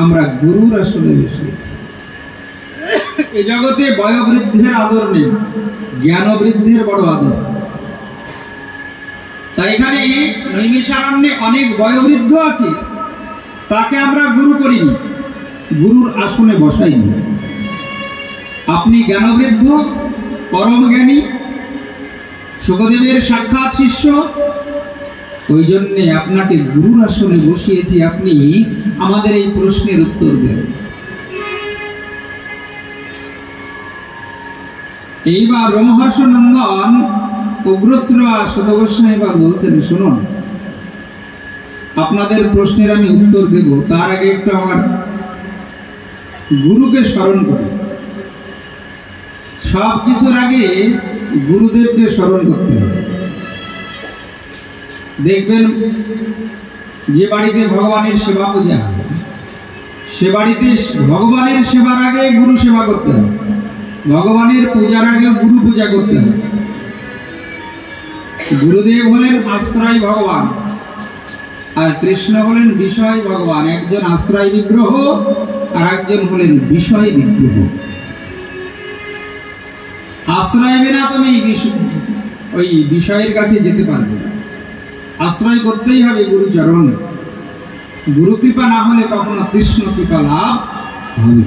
আমরা গুরুর আসনে বসিয়েছি। এই জগতে বয়োবৃদ্ধের আদর নেই, জ্ঞান বৃদ্ধের বড় আদর। তাই এখানে নৈমিষারণ্যে অনেক বয়োবৃদ্ধ আছে, তাকে আমরা গুরু করিনি, গুরুর আসনে বসাইনি। আপনি জ্ঞানবৃদ্ধ, পরম জ্ঞানী, শুকদেবের সাক্ষাৎ শিষ্য, ওই জন্যে আপনাকে গুরুর আসনে বসিয়েছি। আপনি আমাদের এই প্রশ্নের উত্তর দেন। এইবার রোমহর্ষ নন্দন উগ্রশ্রবা সুত গোস্বামী বলছেন, শুনুন, আপনাদের প্রশ্নের আমি উত্তর দেব, তার আগে একটু আমার গুরুকে স্মরণ করি। সব কিছুর আগে গুরুদেবকে স্মরণ করতে হবে। দেখবেন যে বাড়িতে ভগবানের সেবা পূজা হবে, সে বাড়িতে ভগবানের সেবার আগে গুরু সেবা করতে হবে, ভগবানের পূজার আগে গুরু পূজা করতে হবে। গুরুদেব হলেন আশ্রয় ভগবান, আর কৃষ্ণ হলেন বিষয় ভগবান। একজন আশ্রয় বিগ্রহ আর একজন হলেন বিষয় বিগ্রহ। আশ্রয় বিনা তুমি ওই বিষয়ের কাছে যেতে পারবে না, আশ্রয় করতেই হবে গুরুচরণ। গুরু কৃপা না হলে কখনো কৃষ্ণ কৃপা লাভ হবে।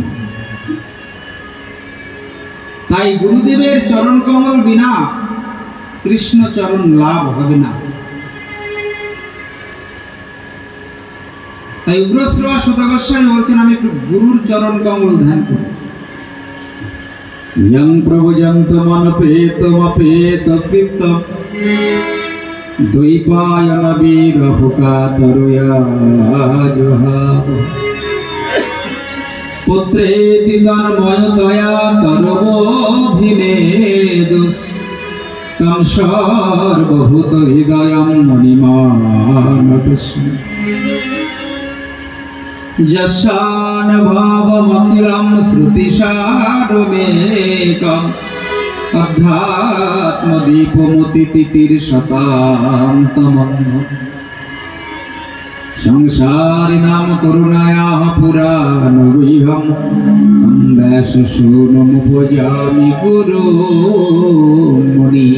তাই গুরুদেবের চরণ কমল বিনা কৃষ্ণ চরণ লাভ হবে না। তাই উগ্রশ্রবা সুত গোস্বামী বলছেন, আমি একটু গুরুর চরণ কমল ধ্যান করি। यं प्रभुजन्तमनपेतमपेतकृतं द्वैपायनवीरहुकातरुयाजुहाव पुत्रेति तन्मयतया तर्वोऽभिनेदुस् तं सर्वभूतहृदयं मुनिमानतस्मै यस्यानुभवमखिलं श्रुतिसारमेकम् अध्यात्मदीपमुतितितिर्शतान्तमन्नम् संसारिणां करुणायाः पुराणगुह्यं तं व्याससूनुमुपयामि गुरुमुनि।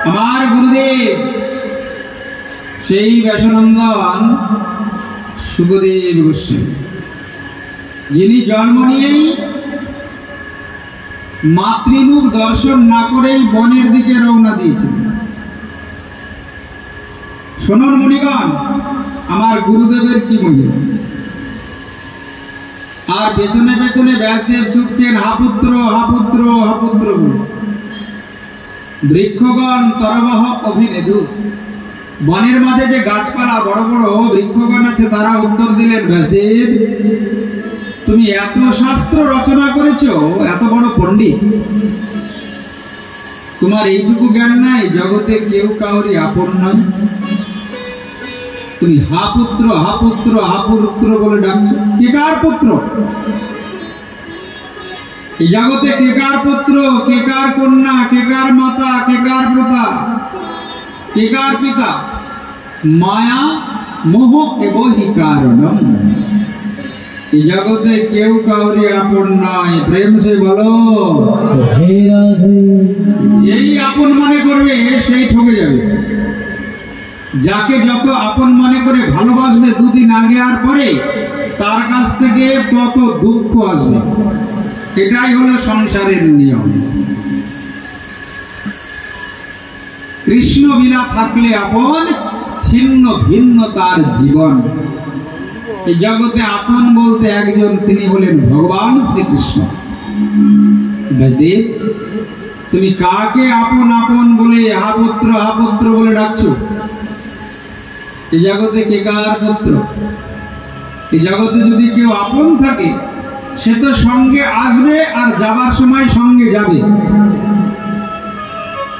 আমার গুরুদেব সেই ব্যাসনন্দন সুখদেব গোস্বামী, যিনি জন্ম নিয়েই মাতৃমুখ দর্শন না করেই বনের দিকে রওনা দিয়েছেন। শোনন মুনিগণ, আমার গুরুদেবের কি মহিমা। আর পেছনে পেছনে ব্যাসদেব ছুটছেন, হাপুত্র হাপুত্র হাপুত্র বলে। বৃক্ষগণ তরবহ অভিনেদুস, বনের মাঝে যে গাছপালা বড় বড় বৃক্ষগণ আছে তারা উত্তর দিলেন, ব্যাসদেব তুমি এত শাস্ত্র রচনা করেছো, এত বড় পণ্ডিত, তোমার এইটুকু জ্ঞান নাই জগতে কেউ কাউরি আপন নয়? তুমি হাপুত্র হাপুত্র হাপুত্র বলে ডাকছো। কে কার পুত্র? এই জগতে কে কার পুত্র, কে কার কন্যা, কে কার মাতা, কে কার পিতা, কে কার পিতা? মায়া মোহ এবং হি কারণম। এই জগতে কেউ কাউরি আপন নয়। প্রেম সে বলো হে রাধে। এই আপন মনে করবে সেই ঠকে যাবে। যাকে যত আপন মনে করে ভালোবাসবে দুদিন আগে আর পরে, তার কাছ থেকে তত দুঃখ আসবে। এটাই হলো সংসারের নিয়ম। কৃষ্ণ বিনা থাকলে আপন, ছিন্ন ভিন্ন তার জীবন। এই জগতে আপন বলতে একজন, তিনি হলেন ভগবান শ্রীকৃষ্ণ। ব্যাসদেব তুমি কাকে আপন আপন বলে হাপুত্র হাপুত্র বলে ডাকছো? এই জগতে কে কার পুত্র? এই জগতে যদি কেউ আপন থাকে সে তো সঙ্গে আসবে আর যাবার সময় সঙ্গে যাবে।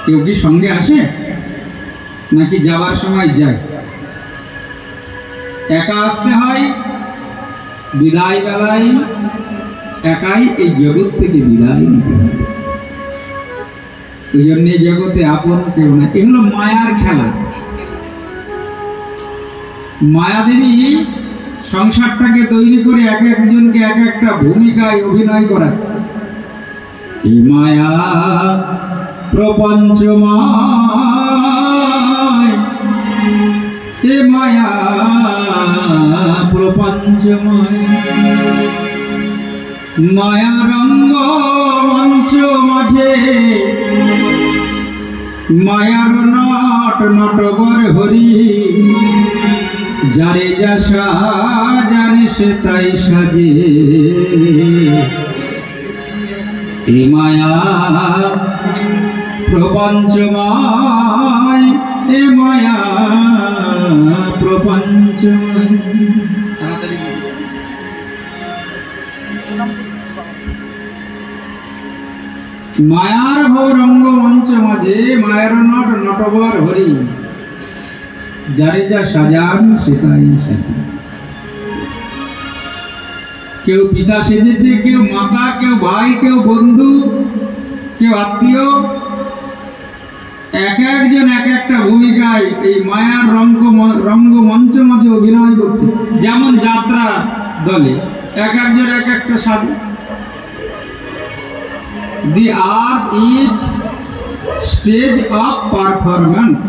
কেউ কি সঙ্গে আসে নাকি যাবার সময় যায়? একা আসতে হয়, বিদায় বেলায় একাই এই জগৎ থেকে বিদায় নিতে হয়। ওই জন্য জগতে আপন কেউ না। এগুলো মায়ার খেলা। মায়াদেবী সংসারটাকে তৈরি করে এক একজনকে এক একটা ভূমিকায় অভিনয় করাচ্ছে। এই মায়া প্রপঞ্চময়, এ মায়া প্রপঞ্চময়, মায়া রঙ্গ মঞ্চ মাঝে মায়ার নট নটবর হরি, যারে যা সাজানে সে তাই সাজে। এ মায়া প্রপঞ্চময়, এ মায়া প্রপঞ্চময়। মায়ার ভৌরঙ্গ মঞ্চ মাঝে মায়ের নট নটবর হরি, যারে যা সাজান সেটাই সাজে। কেউ পিতা সেজেছে, কেউ মাতা, কেউ ভাই, কেউ বন্ধু, কেউ আত্মীয়। এক একজন এক একটা ভূমিকায় এই মায়ার রঙ্গমঞ্চ মাঝে অভিনয় করছে। যেমন যাত্রা দলে এক একজন এক একটা সাধু। The art is stage of performance.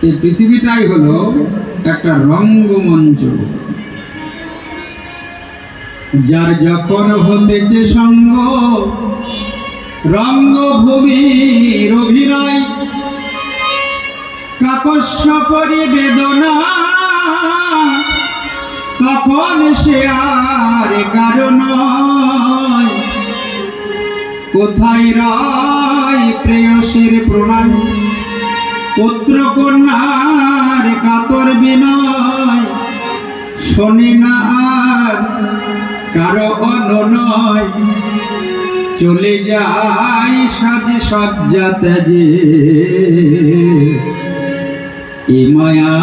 এই পৃথিবীটাই হলো একটা রঙ্গমঞ্চ। যার যখন হতেছে সঙ্গ রঙ্গভূমির অভিনয়, কাকস্য পরিবেদনা তখন সে আর কারণ কোথায় রায় প্রেয়সীর প্রণয়, পুত্র কন্যার কাতর বিনয়, শোনে না আর কারো অনুনয়, চলে যায় সাজে সজ্জা ত্যাজে। এ মায়া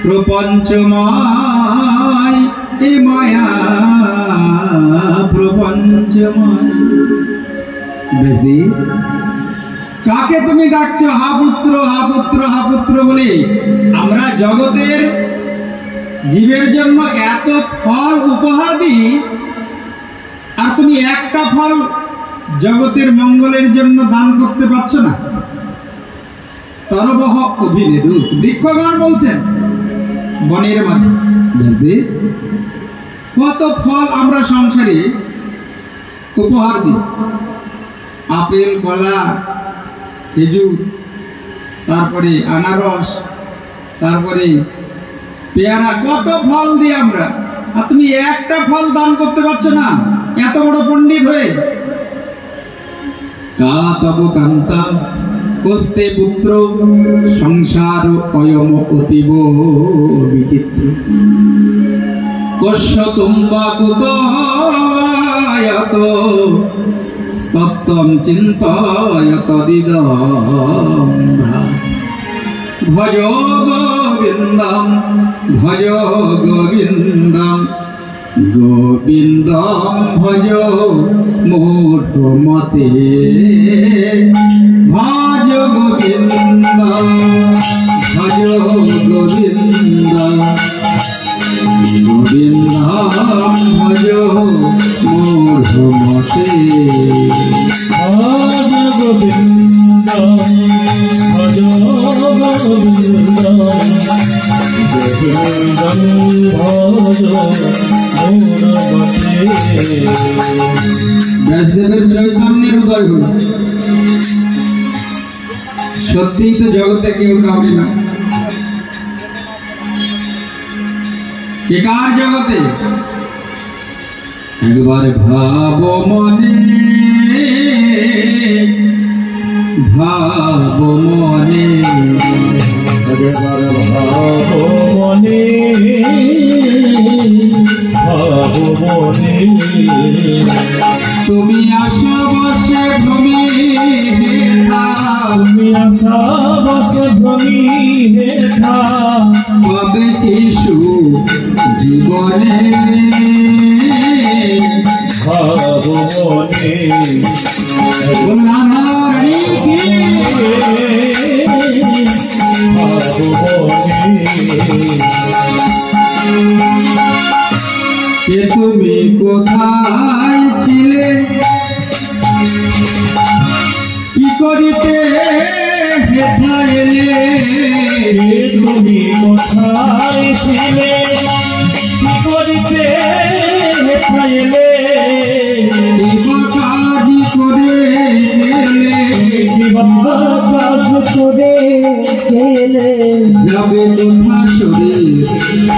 প্রপঞ্চময়, এ মায়া প্রপঞ্চময়। বেশি কাকে তুমি ডাকছো হাপুত্র হাপুত্র হাপুত্র বলে? আমরা জগতের জীবের জন্য এত ফল উপহার দিই, আর তুমি একটা ফল জগতের মঙ্গলের জন্য দান করতে পারছো না। তরবহ অভিনেদুস, বৃক্ষগণ বলছেন বনের মাঝে কত ফল আমরা সংসারে উপহার দিই, আপেল, কলা, খেজুর, তারপরে আনারস, তারপরে পেয়ারা, কত ফল দিই আমরা। আর তুমি একটা ফল দান করতে পারছো না, এত বড় পণ্ডিত হয়ে। কা তব কান্তা কস্তে পুত্র সংসার অয়ম অতীব বিচিত্র কস্য তুম্বা কুতয়ত তত্ত্বম চিন্তয়ত দিদম ভজ গোবিন্দম ভজ গোবিন্দম গোবিন্দম ভজ মূঢ়মতে ভজ গোবিন্দম ভজ গোবিন্দম গোবিন্দম ভজ মূঢ়মতে ভজ গোবিন্দম ভজ গোবিন্দম গোবিন্দম ভজ মূঢ়মতে। ব্যাসদেবের চৈতন্যের উদয় হল। সত্যিই তো জগতে কেউ কাউকে না, কার জগতে? একবার ভাব মনে, ভাব মনে, একবার ভাব মনে, ভাব মনে। তুমি আশা বসে ভূমি হেথা, তুমি আশা বসে ভূমি হেথা, কবে কিছু জীবনে ভাব মনে। নারী ভাব মনে। কে তুমি কোথায় ছিলে, কি করিতে হেথা এলে? তুমি কোথায় ছিলে, কি করিতে হেথা এলে? কাজ করে গেলে, কাজ করে গেলে, যাবে কোথা শরীর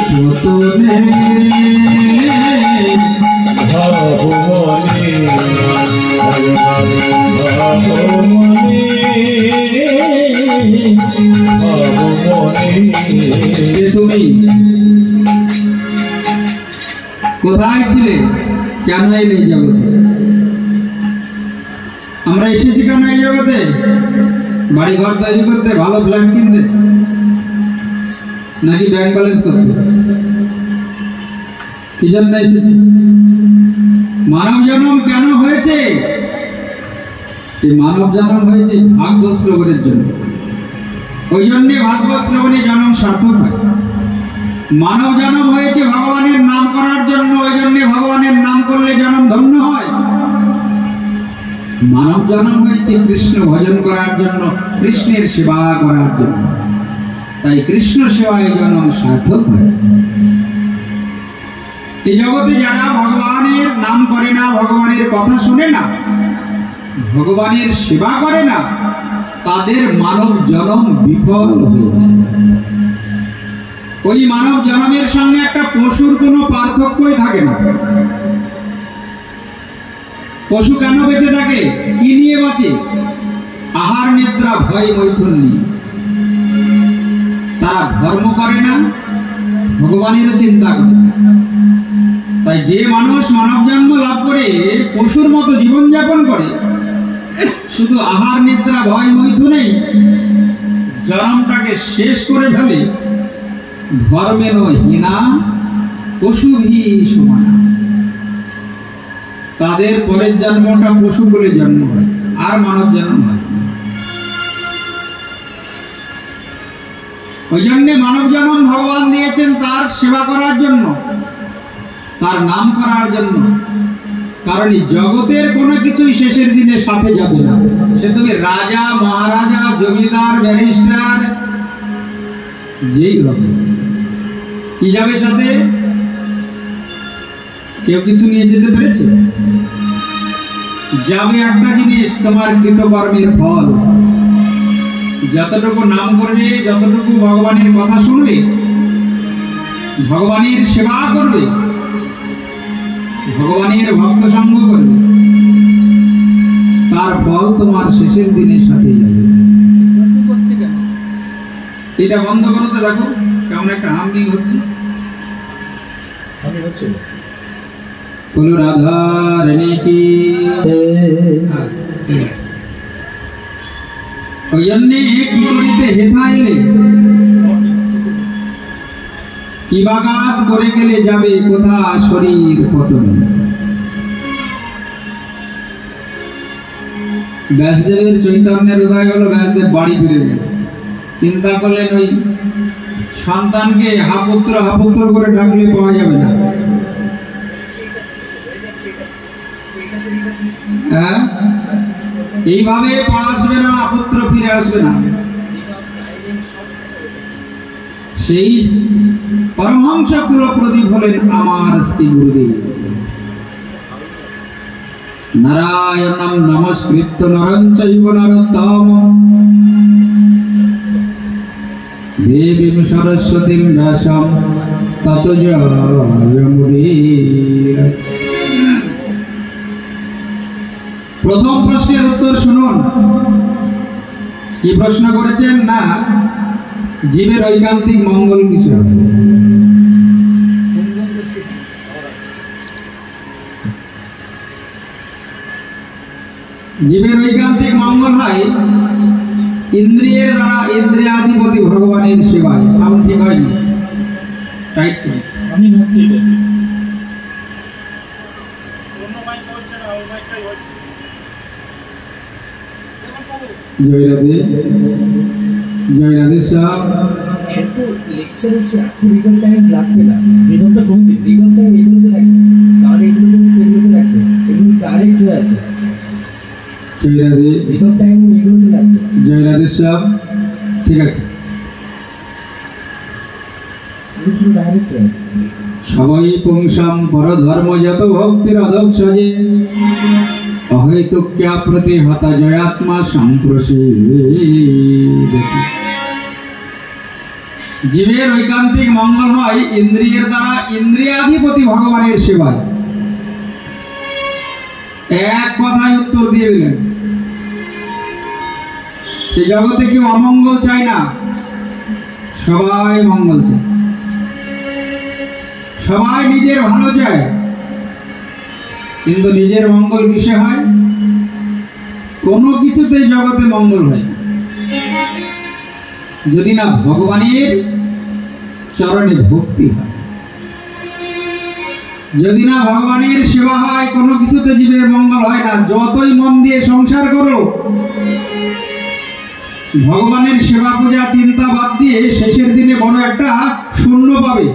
পতনে? ভাব মনে, ভাব মনে, ভাব মনে। তুমি কোথায় ছিলে, কেন এলে এই জগতে? আমরা এসেছি কেন এই জগতে? বাড়ি ঘর তৈরি করতে, ভালো ফ্ল্যাট কিনতে, নাকি ব্যাংক ব্যালেন্স করতে? কি জন্য এসেছি? মানব জন্ম কেন হয়েছে? এই মানব জন্ম হয়েছে ভাগ্য শ্রবণের জন্য। ওই জন্যে ভাগ্য শ্রবণে জন্ম সার্থক হয়। মানব জন্ম হয়েছে ভগবানের নাম করার জন্য, ওই জন্যে ভগবানের নাম করলে জন্ম ধন্য হয়। মানব জন্ম হয়েছে কৃষ্ণ ভজন করার জন্য, কৃষ্ণের সেবা করার জন্য। তাই কৃষ্ণ সেবায় জন্ম সার্থক হয়। এই জগতে যারা ভগবানের নাম করে না, ভগবানের কথা শুনে না, ভগবানের সেবা করে না, তাদের মানব জন্ম বিফল হয়ে যায়। ওই মানব জন্মের সঙ্গে একটা পশুর কোনো পার্থক্যই থাকে না। পশু কেন বেঁচে থাকে? কি নিয়ে বাঁচে? আহার, নিদ্রা, ভয়, মৈথুন নিয়ে। তারা ধর্ম করে না, ভগবানেরও চিন্তা করে। তাই যে মানুষ মানব জন্ম লাভ করে পশুর মতো জীবনযাপন করে, শুধু আহার, নিদ্রা, ভয়, মৈথুনেই জন্মটাকে শেষ করে ফেলে, ধর্মের হীনা পশু সমান, তাদের পরের জন্মটা পশু বলে জন্ম হয়, আর মানব জন্ম হয়। ওই জন্যে মানব জন্ম ভগবান দিয়েছেন তার সেবা করার জন্য, তার নাম করার জন্য, কারণ এই জগতের কোনো কিছুই শেষের দিনে সাথে যাবে না। সে তুমি রাজা, মহারাজা, জমিদার, ব্যারিস্টার, যেই রকম, কি যাবে সাথে? কেউ কিছু নিয়ে যেতে পেরেছে? যাবে একটা জিনিস, তোমার কৃতকর্মের ফল। যতটুকু নাম করবে, যতটুকু ভগবানের কথা শুনবে, ভগবানের সেবা করবে, ভগবানের ভক্ত সঙ্গ করবে, তার ফল তোমার শেষের দিনের সাথে যাবে। এটা বন্ধ করতে দেখো কেমন একটা হামিং হচ্ছে। বলো রাধা রানী কি। ওই জন্যে কি করিতে হেথা এলে, কি বাগাত করে গেলে যাবে কোথা শরীর পতন। ব্যাসদেবের চৈতন্যের উদয় হলো, ব্যাসদেব বাড়ি ফিরে গেল। চিন্তা করলেন ওই সন্তানকে হাপুত্র হাপুত্র করে ডাকলে পাওয়া যাবে না। হ্যাঁ, এইভাবে পাওয়া আসবে না, পুত্র ফিরে আসবে না। সেই পরমহংস কুলপ্রদীপ হলেন আমার শ্রী গুরুদেব। নারায়ণং নমস্কৃত্য নরং চৈব নরোত্তমং দেবীং সরস্বতীং ব্যাসং ততো জয়মুদীরয়ে। প্রথম প্রশ্নের উত্তর শুনুন। কি প্রশ্ন করেছেন? না, জীবের ঐকান্তিক মঙ্গল কিছু হবে। জীবের ঐকান্তিক মঙ্গল হয় ইন্দ্রিয়ের দ্বারা ইন্দ্রিয়াধিপতি ভগবানের সেবায়। সাউন্ড ঠিক হয়নি, টাইট করে আমি বুঝছি। জয় রাধে, জয় রাধে সাহেব। এত লেকচার হচ্ছে, রিগল টাইম লাগবে না। রিগলটা কোন দিন? রিগল টাইম এগুলোতে লাগবে, কারণ এগুলোতে সেগুলোতে লাগবে, এগুলো ডাইরেক্ট হয়ে আছে। জয় রাধে, রিগল টাইম এগুলোতে লাগবে। জয় রাধে সাহেব, ঠিক আছে। এগুলো ডাইরেক্ট হয়ে আছে। সবাই পুংসাম পরধর্ম যত ভক্তির অধক্ষ যে অহৈতুক্যা প্রতি হতা জয়াত্মা সম্প্রসেদ। জীবের ঐকান্তিক মঙ্গল হয় ইন্দ্রিয়ের দ্বারা ইন্দ্রিয়াধিপতি ভগবানের সেবায়। এক কথায় উত্তর দিয়ে দিলেন। সে জগতে কেউ অমঙ্গল চায় না, সবাই মঙ্গল চায়, সবাই নিজের ভালো চায়। কিন্তু নিজের মঙ্গল কিসে হয়? কোনো কিছুতেই জগতে মঙ্গল হয় যদি না ভগবানের চরণে ভক্তি হয়, যদি না ভগবানের সেবা হয়। কোনো কিছুতে জীবের মঙ্গল হয় না। যতই মন দিয়ে সংসার করো, ভগবানের সেবা পূজা চিন্তা বাদ দিয়ে শেষের দিনে বড় একটা শূন্য পাবে।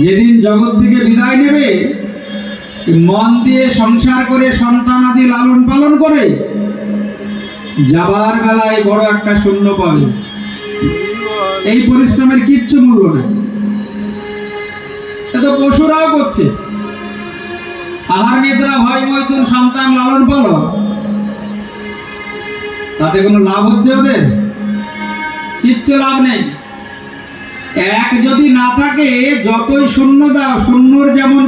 যেদিন জগৎ থেকে বিদায় নেবে, মন দিয়ে সংসার করে সন্তান আদি লালন পালন করে যাবার বেলায় বড় একটা শূন্য পাবে। এই পরিশ্রমের কিচ্ছু মূল্য নেই। এত পশুরাও করছে, আহার নিদ্রা ভয় মৈথুন সন্তান লালন পালন, তাতে কোনো লাভ হচ্ছে ওদের? কিচ্ছু লাভ নেই। এক যদি না থাকে, যতই শূন্য দাও, শূন্যর যেমন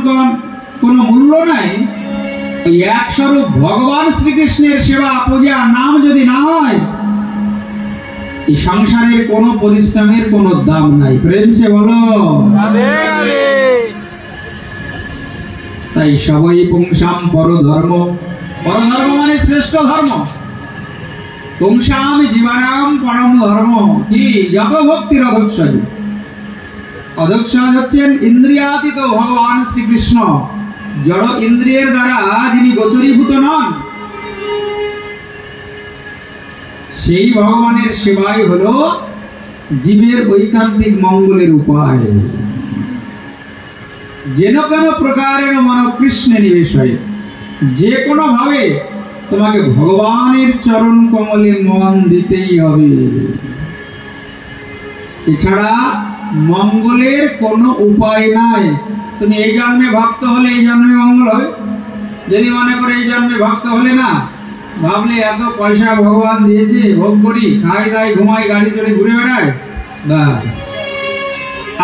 কোনো মূল্য নাই, ওই এক স্বরূপ ভগবান শ্রীকৃষ্ণের সেবা পূজা নাম যদি না হয়, এই সংসারের কোন পরিশ্রমের কোনো দাম নাই। প্রেম সে বলো। তাই সবাই পুংসাম পরধর্ম, পরধর্ম মানে শ্রেষ্ঠ ধর্ম। পুংসাম জীবনাম পরম ধর্ম কি? যত ভক্তির অধক্ষজ। অধক্ষজ হচ্ছেন ইন্দ্রিয়াতীত ভগবান শ্রীকৃষ্ণ। জড় ইন্দ্রিয়ের দ্বারা যিনি গোচরীভূত নন, সেই ভগবানের সেবাই হলো জীবের ঐকান্তিক মঙ্গলের উপায়। যেন কেন প্রকারের মানব কৃষ্ণে নিবেশ হয়, যে কোনো ভাবে তোমাকে ভগবানের চরণ কমলে মন দিতেই হবে। এছাড়া মঙ্গলের কোনো উপায় নাই। তুমি এই জন্মে ভক্ত হলে এই জন্মে মঙ্গল হবে। যদি মনে করে এই জন্মে ভক্ত হলে না, ভাবলে এত পয়সা ভগবান দিয়েছে, ভোগ করি, খাই দাই, ঘুমাই, গাড়ি চড়ে ঘুরে বেড়ায়,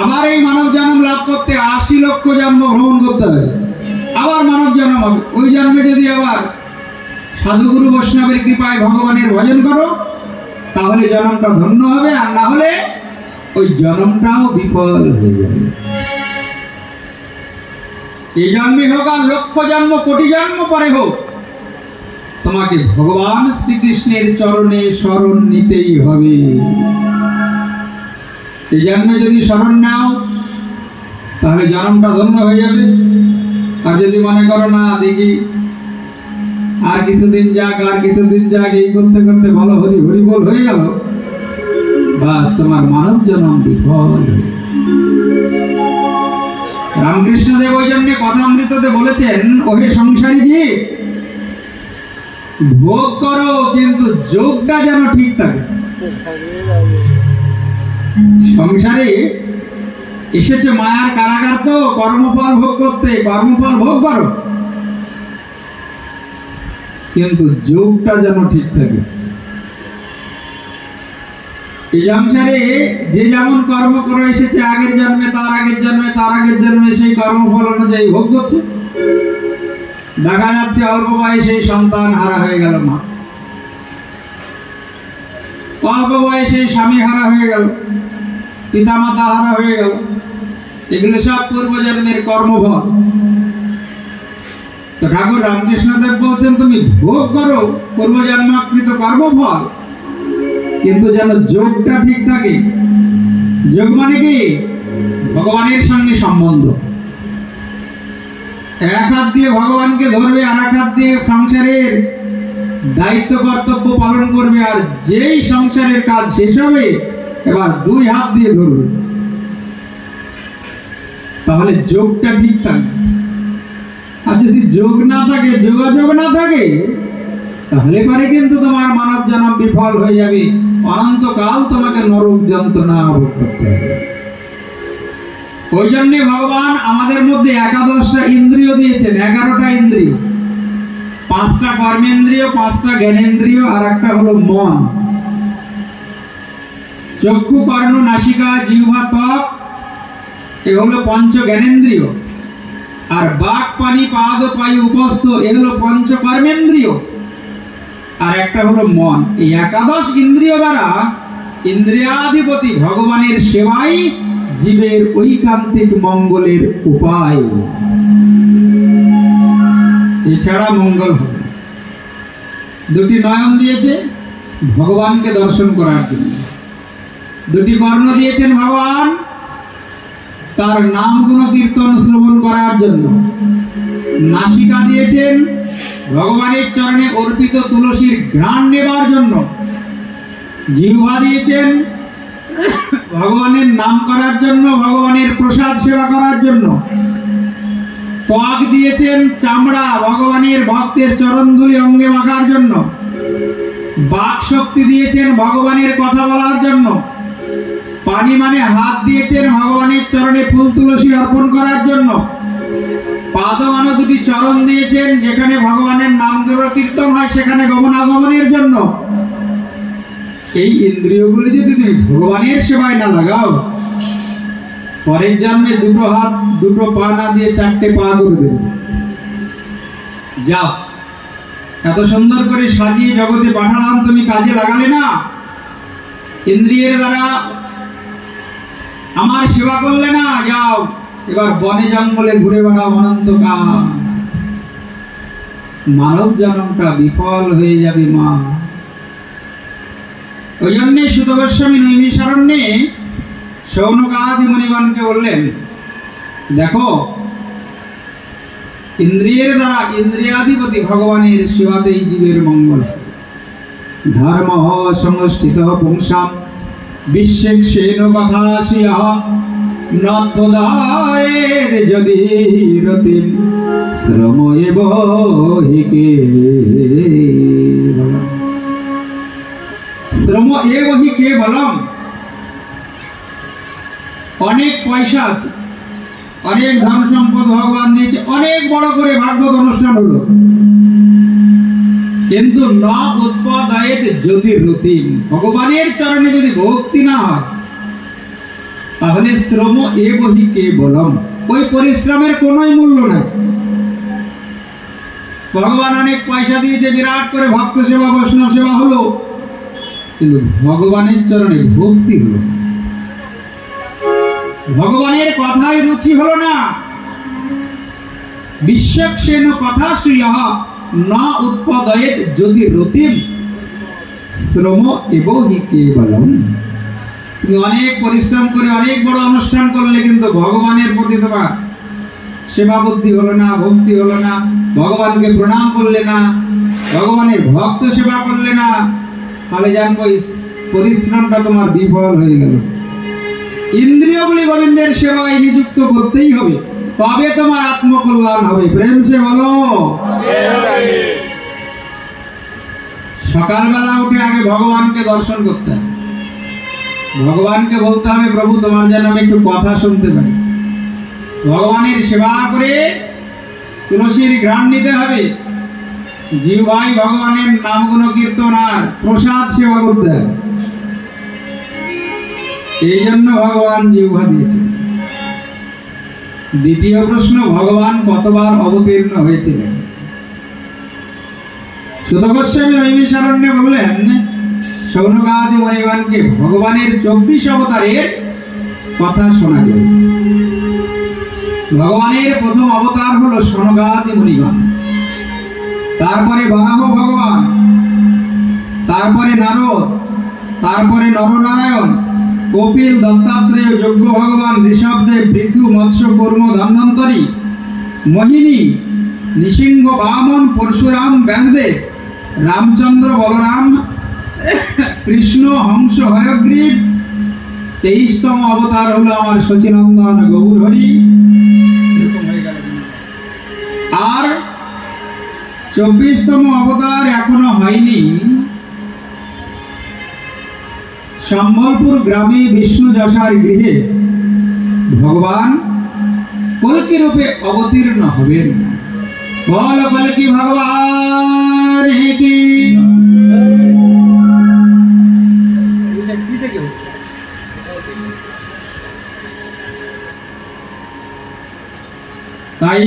আবার এই মানব জন্ম লাভ করতে 80 লক্ষ জন্ম ভ্রমণ করতে হবে, আবার মানব জন্ম হবে। ওই জন্মে যদি আবার সাধুগুরু বৈষ্ণবের কৃপায় ভগবানের ভজন করো, তাহলে জন্মটা ধন্য হবে, আর না হলে ওই জন্মটাও বিফল হয়ে যাবে। এই জন্মে হোক আর লক্ষ জন্ম, কোটি জন্ম পরে হোক, তোমাকে ভগবান শ্রীকৃষ্ণের চরণে শরণ নিতেই হবে। এই জন্মে যদি শরণ নাও, তাহলে জন্মটা ধন্য হয়ে যাবে। আর যদি মনে করো না, দেখি আর কিছুদিন যাক, আর কিছুদিন যাক, এই করতে করতে ভালো হরি হরি বল হয়ে গেল, বাস তোমার মানব জন্ম বিফল। রামকৃষ্ণ দেব ওই জন্য কথামৃততে বলেছেন, ওহে সংসারী জীব, ভোগ করো কিন্তু যোগটা যেন ঠিক থাকে। সংসারে এসেছে মায়ার কারাগার, তো কর্মফল ভোগ করতে, কর্মফল ভোগ করো, কিন্তু যোগটা যেন ঠিক থাকে। এই সংসারে যে যেমন কর্ম করে এসেছে আগের জন্মে, তার আগের জন্মে, তার আগের জন্মে, সেই কর্মফল অনুযায়ী ভোগ করছে। দেখা যাচ্ছে অল্প বয়সে সন্তান হারা হয়ে গেল মা, অল্প বয়সে স্বামী হারা হয়ে গেল, পিতা মাতা হারা হয়ে গেল। এগুলো সব পূর্বজন্মের কর্মফল। তো ঠাকুর রামকৃষ্ণদেব বলছেন, তুমি ভোগ করো পূর্বজন্মাকৃত কর্মফল, কিন্তু যেন যোগটা ঠিক থাকে। যোগ মানে কি? ভগবানের সঙ্গে সম্বন্ধ। এক হাত দিয়ে ভগবানকে ধরবে, আর এক হাত দিয়ে সংসারের দায়িত্ব কর্তব্য পালন করবে, আর যেই সংসারের কাজ শেষ হবে এবার 2 হাত দিয়ে ধরবে, তাহলে যোগটা ঠিক থাকে। আর যদি যোগ না থাকে, যোগাযোগ না থাকে, তাহলে পারে কিন্তু তোমার মানব জন্ম বিফল হয়ে যাবে। অনন্তকাল তোমাকে নরক যন্ত্রণা ভোগ করতে হবে। ওই জন্য ভগবান আমাদের মধ্যে 11টা ইন্দ্রিয় দিয়েছেন, 11টা ইন্দ্রিয়, 5টা কর্মেন্দ্রিয়, 5টা জ্ঞানেন্দ্রিয়, আর একটা হলো মন। চক্ষু, কর্ণ, নাসিকা, জিহ্বা, ত্বক, এগুলো পঞ্চ জ্ঞানেন্দ্রিয়। আর বাক, পানি, পাদ, পায়ু, উপস্থ, এগুলো পঞ্চ কর্মেন্দ্রিয়। আর একটা হলো মন। এই 11 ইন্দ্রিয় দ্বারা ইন্দ্রিয়াধিপতি ভগবানের সেবাই জীবের ঐকান্তিক মঙ্গলের উপায়। এছাড়া মঙ্গল হবে। 2টি নয়ন দিয়েছে ভগবানকে দর্শন করার জন্য, 2টি কর্ণ দিয়েছেন ভগবান তার নাম গুণ কীর্তন শ্রবণ করার জন্য, নাসিকা দিয়েছেন ভগবানের চরণে অর্পিত তুলসীর ঘ্রাণ নেবার জন্য, জিহ্বা দিয়েছেন ভগবানের নাম করার জন্য, ভগবানের প্রসাদ সেবা করার জন্য, ত্বক দিয়েছেন চামড়া ভগবানের ভক্তের চরণধুলি অঙ্গে মাখার জন্য, বাক শক্তি দিয়েছেন ভগবানের কথা বলার জন্য, পানি মানে হাত দিয়েছেন ভগবানের চরণে ফুল তুলসী অর্পণ করার জন্য, পাদ মানে 2টি চরণ দিয়েছেন যেখানে ভগবানের নাম কীর্তন হয় সেখানে গমনাগমনের জন্য। এই ইন্দ্রিয়গুলি যদি তুমি ভগবানের সেবায় না লাগাও, পরের জন্মে 2টো হাত 2টো পা না দিয়ে 4টে পা করে দেবে। যাও, এত সুন্দর করে সাজিয়ে জগতে পাঠালাম, তুমি কাজে লাগালে না, ইন্দ্রিয়ের দ্বারা আমার সেবা করলে না, যাও এবার বনে জঙ্গলে ঘুরে বেড়াও অনন্তকাল। মানব জন্মটা বিফল হয়ে যাবে মা। ওই জন্যে সুত গোস্বামী নৈমিষারণ্যে শৌনকাদি মুনিগণকে বললেন, দেখো ইন্দ্রিয়ের দ্বারা ইন্দ্রিয়াধিপতি ভগবানের সেবাতেই জীবের মঙ্গল। ধর্ম সমষ্টিত পুংসাম বিশ্বেক্ষেন কথাশিয়ঃ নতদায়ের যদি রতিম শ্রম এব হিকে শ্রম এব হিকে বলম। অনেক পয়সা আছে, অনেক ধন সম্পদ ভগবান দিয়েছে, অনেক বড় করে ভাগবত অনুষ্ঠান হলো, কিন্তু ন উৎপাদয়েত যদি রতিম, ভগবানের চরণে যদি ভক্তি না হয় তাহলে শ্রম এব হিকে বলম, ওই পরিশ্রমের কোনোই মূল্য নাই। ভগবান অনেক পয়সা দিয়েছে, বিরাট করে ভক্ত সেবা বৈষ্ণব সেবা হলো, কিন্তু ভগবানের চরণে ভক্তি হলো, ভগবানের কথায় রুচি হলো না। বিশ্বক্ষেন কথা শ্রিয় ন উৎপাদয়েত যদি রতিম শ্রম এব হিকে বলম। তুমি অনেক পরিশ্রম করে অনেক বড় অনুষ্ঠান করলে, কিন্তু ভগবানের প্রতি তোমার সেবা বুদ্ধি হলো না, ভক্তি হলো না, ভগবানকে প্রণাম করলে না, ভগবানের ভক্ত সেবা করলে না, তাহলে জানবো পরিশ্রমটা তোমার বিফল হয়ে গেল। ইন্দ্রিয়গুলি গোবিন্দের সেবায় নিযুক্ত করতেই হবে, তবে তোমার আত্মকল্যাণ হবে। প্রেম সে বলো। সকালবেলা উঠে আগে ভগবানকে দর্শন করতে হবে, ভগবানকে বলতে হবে প্রভু তোমার যেন আমি একটু কথা শুনতে পারি। ভগবানের সেবা করে তুলসীর ঘ্রাণ নিতে হবে, জিহ্বায় ভগবানের নাম গুণ কীর্তন আর প্রসাদ সেবা করতে হবে। এই জন্য ভগবান জিহ্বা দিয়েছে। দ্বিতীয় প্রশ্ন, ভগবান কতবার অবতীর্ণ হয়েছিলেন? সুত গোস্বামী নৈমিষারণ্যে বললেন শৌনকাদি মুনিগণকে ভগবানের 24 অবতারের কথা শোনা যায়। ভগবানের প্রথম অবতার হলো শৌনকাদি মুনিগণ, তারপরে বরাহ ভগবান, তারপরে নারদ, তারপরে নরনারায়ণ, কপিল, দত্তাত্রেয়, যজ্ঞ ভগবান, ঋষভদেব, পৃথু, মৎস্য, কূর্ম, ধন্বন্তরী, মোহিনী, নৃসিংহ, বামন, পরশুরাম, ব্যাসদেব, রামচন্দ্র, বলরাম, কৃষ্ণ, হংস, হয়গ্রীব। 23তম অবতার হলো আমার শচীনন্দন গৌর হরি। আর 24তম অবতার এখনো হয়নি। সম্বলপুর গ্রামে বিষ্ণু যশার গৃহে ভগবান কল্কি রূপে অবতীর্ণ হবেন। বল কল্কি ভগবান কি। তাই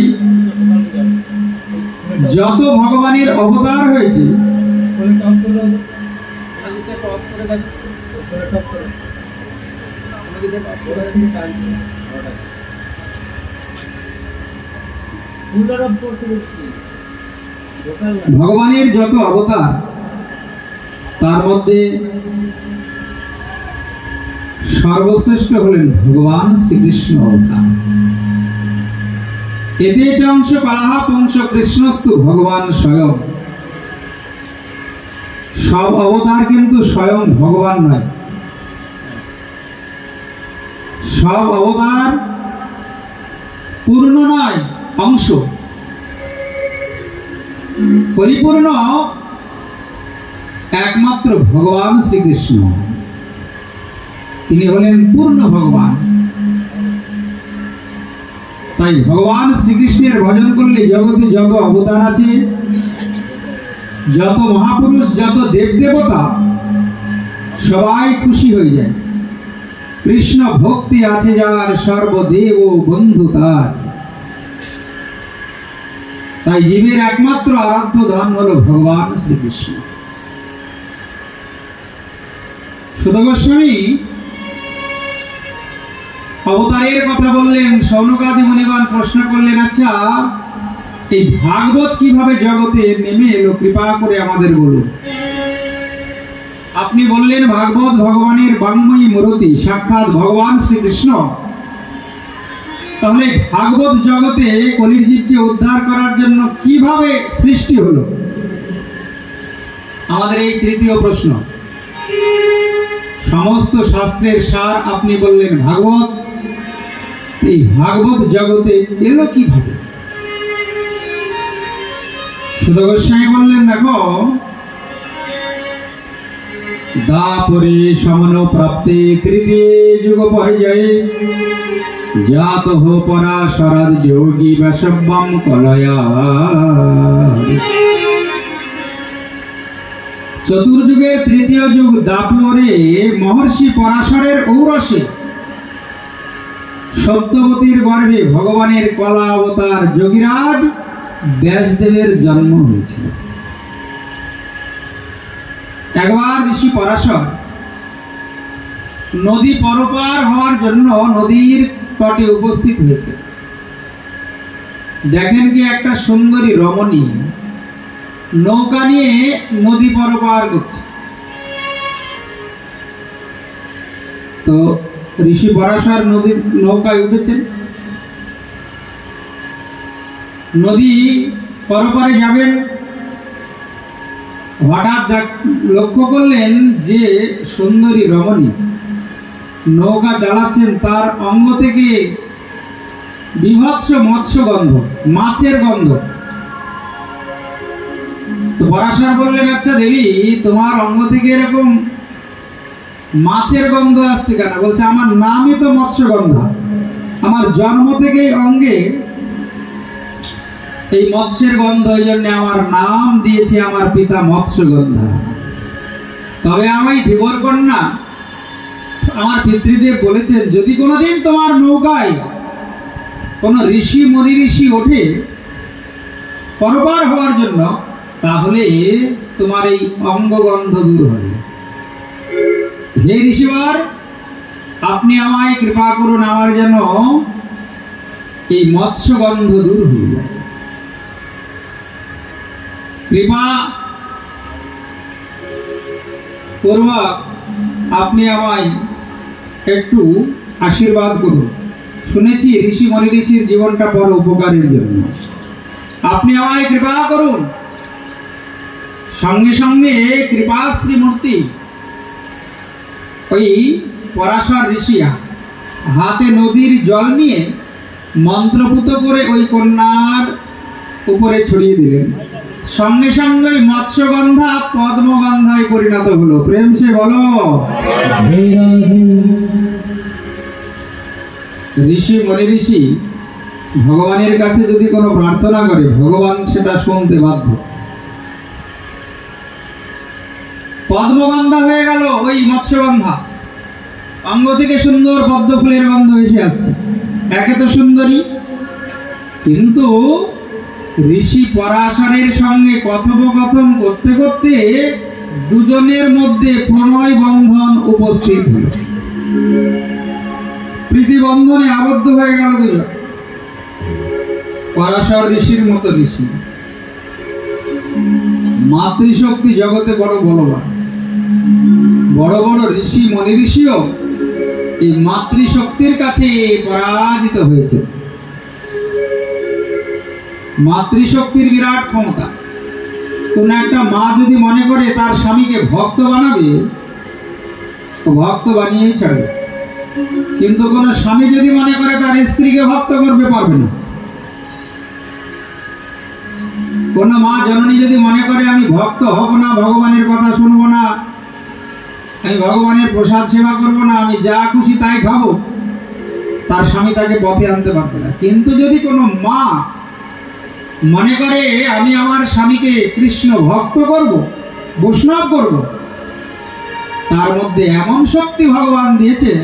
যত ভগবানের অবতার হয়েছে ভগবানের যত অবতার তার মধ্যে সর্বশ্রেষ্ঠ হলেন ভগবান শ্রীকৃষ্ণ অবতার। এতে চংশ কলাহ পংশ কৃষ্ণস্তু ভগবান স্বয়ং। সব অবতার কিন্তু স্বয়ং ভগবান নয়, সব অবতার পূর্ণ নয়, অংশ। পরিপূর্ণ একমাত্র ভগবান শ্রীকৃষ্ণ, তিনি হলেন পূর্ণ ভগবান। তাই ভগবান শ্রীকৃষ্ণের ভজন করলে জগতে যত অবতার আছে, যত মহাপুরুষ, যত দেবদেবতা, সবাই খুশি হয়ে যায়। কৃষ্ণ ভক্তি আছে যার, সর্বদেব বন্ধু তার। তাই জীবের একমাত্র আরাধ্য ধন হলো ভগবান শ্রীকৃষ্ণ। সুত গোস্বামী অবতারের কথা বললেন। শৌনকাদি মুনিগণ প্রশ্ন করলেন, আচ্ছা এই ভাগবত কিভাবে জগতে নেমে এলো, কৃপা করে আমাদের বলুন। আপনি বললেন ভাগবত ভগবানের বাঙ্ময়ী মূর্তি, সাক্ষাৎ ভগবান শ্রীকৃষ্ণ। তাহলে ভাগবত জগতে কলির জীবকে উদ্ধার করার জন্য কিভাবে সৃষ্টি হলো? আমাদের এই তৃতীয় প্রশ্ন। সমস্ত শাস্ত্রের সার আপনি বললেন ভাগবত, এই ভাগবত জগতে এলো কিভাবে? সুত গোস্বামী বললেন, দেখো, দাপরে সমন প্রাপ্তি তৃতীয় যুগ পর্যায়ে জাত হো পরাশরাদ যোগী বৈষব্যম কলয়া। চতুর্যুগে তৃতীয় যুগ দাপরে মহর্ষি পরাশরের ঔরসে সত্যবতীর গর্ভে ভগবানের কলা অবতার যোগীরাজ ব্যাসদেবের জন্ম হয়েছিল। একবার ঋষি পরাশর নদী পরপার হওয়ার জন্য নদীর তটে উপস্থিত হয়েছে। দেখেন কি একটা সুন্দরী রমণী নৌকা নিয়ে নদী পরপার করছে। তো ঋষি পরাশর নদীর নৌকায় উঠেছেন, নদী পরপারে যাবেন। হঠাৎ লক্ষ্য করলেন যে সুন্দরী রমণী নৌকা চালাচ্ছেন, তার অঙ্গ থেকে বিভৎস মৎস্য গন্ধ, মাছের গন্ধ। তো পরাশর বললেন, আচ্ছা দেবী, তোমার অঙ্গ থেকে এরকম মাছের গন্ধ আসছে কেন? বলছে, আমার নামই তো মৎস্যগন্ধা, আমার জন্ম থেকে অঙ্গে এই মৎস্যের গন্ধ, এই জন্য আমার নাম দিয়েছে আমার পিতা মৎস্যগন্ধা। তবে আমি ধীবর কন্যা, আমার পিতৃদেব বলেছেন, যদি কোনোদিন তোমার নৌকায় কোন ঋষি মনি ঋষি ওঠে পরপার হওয়ার জন্য, তাহলে তোমার এই অঙ্গগন্ধ দূর হবে। হে ঋষিবর, আপনি আমায় কৃপা করুন, আমার যেন এই মৎস্যগন্ধ দূর হয়ে যায়। কৃপা পূর্বক আপনি আমায় একটু আশীর্বাদ করুন। শুনেছি ঋষি মনি ঋষির জীবনটা বড় উপকারের জন্য, আপনি আমায় কৃপা করুন। সঙ্গে সঙ্গে কৃপাশ্রী মূর্তি ওই পরাশর ঋষি হাতে নদীর জল নিয়ে মন্ত্রপুত করে ওই কন্যার উপরে ছড়িয়ে দিলেন। সঙ্গে সঙ্গে মৎস্যগন্ধা পদ্মগন্ধায় পরিণত হলো। প্রেম সে বলো। ঋষি মনি ঋষি ভগবানের কাছে যদি কোনো প্রার্থনা করে, ভগবান সেটা শুনতে বাধ্য। পদ্মগন্ধা হয়ে গেল ওই মৎস্যগন্ধা, অঙ্গ থেকে সুন্দর পদ্ম ফুলের গন্ধ এসে আসছে। একে তো সুন্দরী, কিন্তু ঋষি পরাশরের সঙ্গে কথোপকথন করতে করতে দুজনের মধ্যে প্রণয় বন্ধন উপস্থিত হল। প্রীতি বন্ধনে আবদ্ধ হয়ে গেল দুজন। পরাশর ঋষির মতো ঋষি, মাতৃশক্তি জগতে বড় বলবান। বড় বড় ঋষি মনি ঋষিও এই মাতৃশক্তির কাছে পরাজিত হয়েছে। মাতৃশক্তির বিরাট ক্ষমতা। কোন একটা মা যদি মনে করে তার স্বামীকে ভক্ত বানাবে, ভক্ত বানিয়েই ছাড়বে। কিন্তু কোন স্বামী যদি মনে করে তার স্ত্রীকে ভক্ত করবে, পারবে না। কোন মা জননী যদি মনে করে আমি ভক্ত হব না, ভগবানের কথা শুনবো না, আমি ভগবানের প্রসাদ সেবা করবো না, আমি যা খুশি তাই খাবো, তার স্বামী তাকে পথে আনতে পারবে না। কিন্তু যদি কোনো মা মনে করে আমি আমার স্বামীকে কৃষ্ণ ভক্ত করব, বৈষ্ণব করব, তার মধ্যে এমন শক্তি ভগবান দিয়েছেন,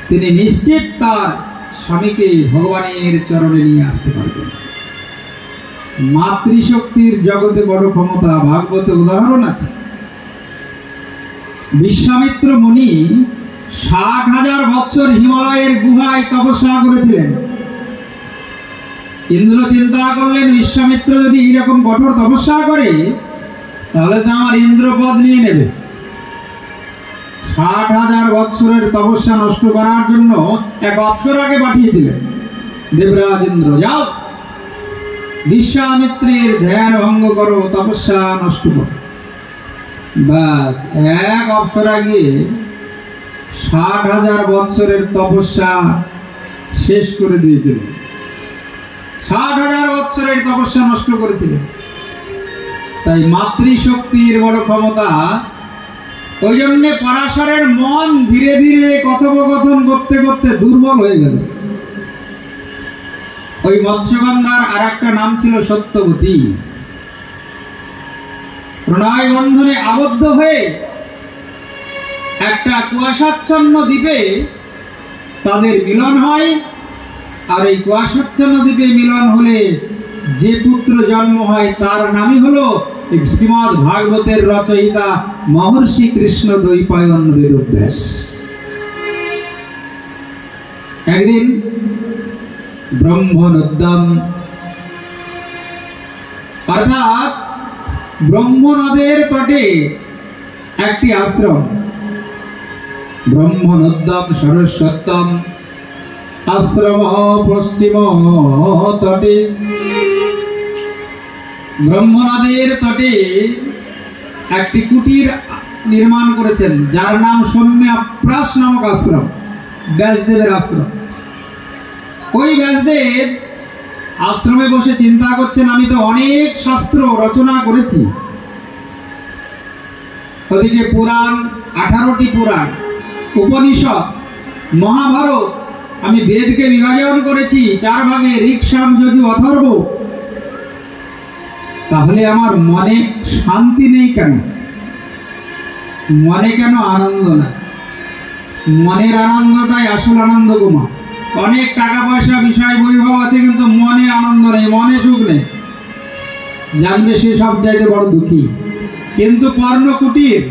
তিনি নিশ্চিত তার স্বামীকে ভগবানের চরণে নিয়ে আসতে পারবেন। মাতৃশক্তির জগতে বড় ক্ষমতা। ভাগবতে উদাহরণ আছে। বিশ্বামিত্র মুনি 60,000 বছর হিমালয়ের গুহায় তপস্যা করেছিলেন। ইন্দ্র চিন্তা করলেন, বিশ্বামিত্র যদি এইরকম কঠোর তপস্যা করে তাহলে তো আমার ইন্দ্রপদ নিয়ে নেবে। 60,000 বছরের তপস্যা নষ্ট করার জন্য এক অপ্সরাকে পাঠিয়েছিলেন দেবরাজ ইন্দ্র, যাও বিশ্বামিত্রের ধ্যান ভঙ্গ করো, তপস্যা নষ্ট করো। বাস, এক অপ্সরা গিয়ে 60,000 বছরের তপস্যা শেষ করে দিয়েছিল। 60,000 বৎসরের তপস্যা নষ্ট করেছিলেন। তাই মাতৃশক্তির বড় ক্ষমতা। ওই জন্য পরাশরের মন ধীরে ধীরে কথোপকথন করতে করতে দুর্বল হয়ে গেল। ওই মৎস্যগন্ধার আর একটা নাম ছিল সত্যবতী। প্রণয় বন্ধনে আবদ্ধ হয়ে একটা কুয়াশাচ্ছন্ন দ্বীপে তাদের মিলন হয়। আর এই কুয়াশাচ্ছন্ন দ্বীপে মিলন হলে যে পুত্র জন্ম হয় তার নামই হলো শ্রীমদ্ ভাগবতের রচয়িতা মহর্ষি কৃষ্ণ দ্বৈপায়ন বেদব্যাস। একদিন ব্রহ্মনদ্যম অর্থাৎ ব্রহ্মনদের তটে একটি আশ্রম, ব্রহ্মনদ্যম সরস্বত্যম আশ্রম পশ্চিম তটে। ব্রহ্মনদের তটে একটি কুটির নির্মাণ করেছেন, যার নাম সৌম্যাপ্রাস নামক আশ্রম, ব্যাসদেবের আশ্রম। ওই ব্যাসদেব আশ্রমে বসে চিন্তা করছেন, আমি তো অনেক শাস্ত্র রচনা করেছি। ওদিকে পুরাণ, 18টি পুরাণ, উপনিষদ, মহাভারত, আমি বেদকে বিভাজন করেছি 4 ভাগে, ঋক, সাম, যজু, অথর্ব। তাহলে আমার মনে শান্তি নেই কেন? মনে কেন আনন্দ না? মনের আনন্দটাই আসল আনন্দ গোমা। অনেক টাকা পয়সা, বিষয়, বৈভব আছে, কিন্তু মনে আনন্দ নেই, মনে সুখ নেই। জানবে সে সব চাইতে বড় দুঃখী। কিন্তু পর্ণ কুটির,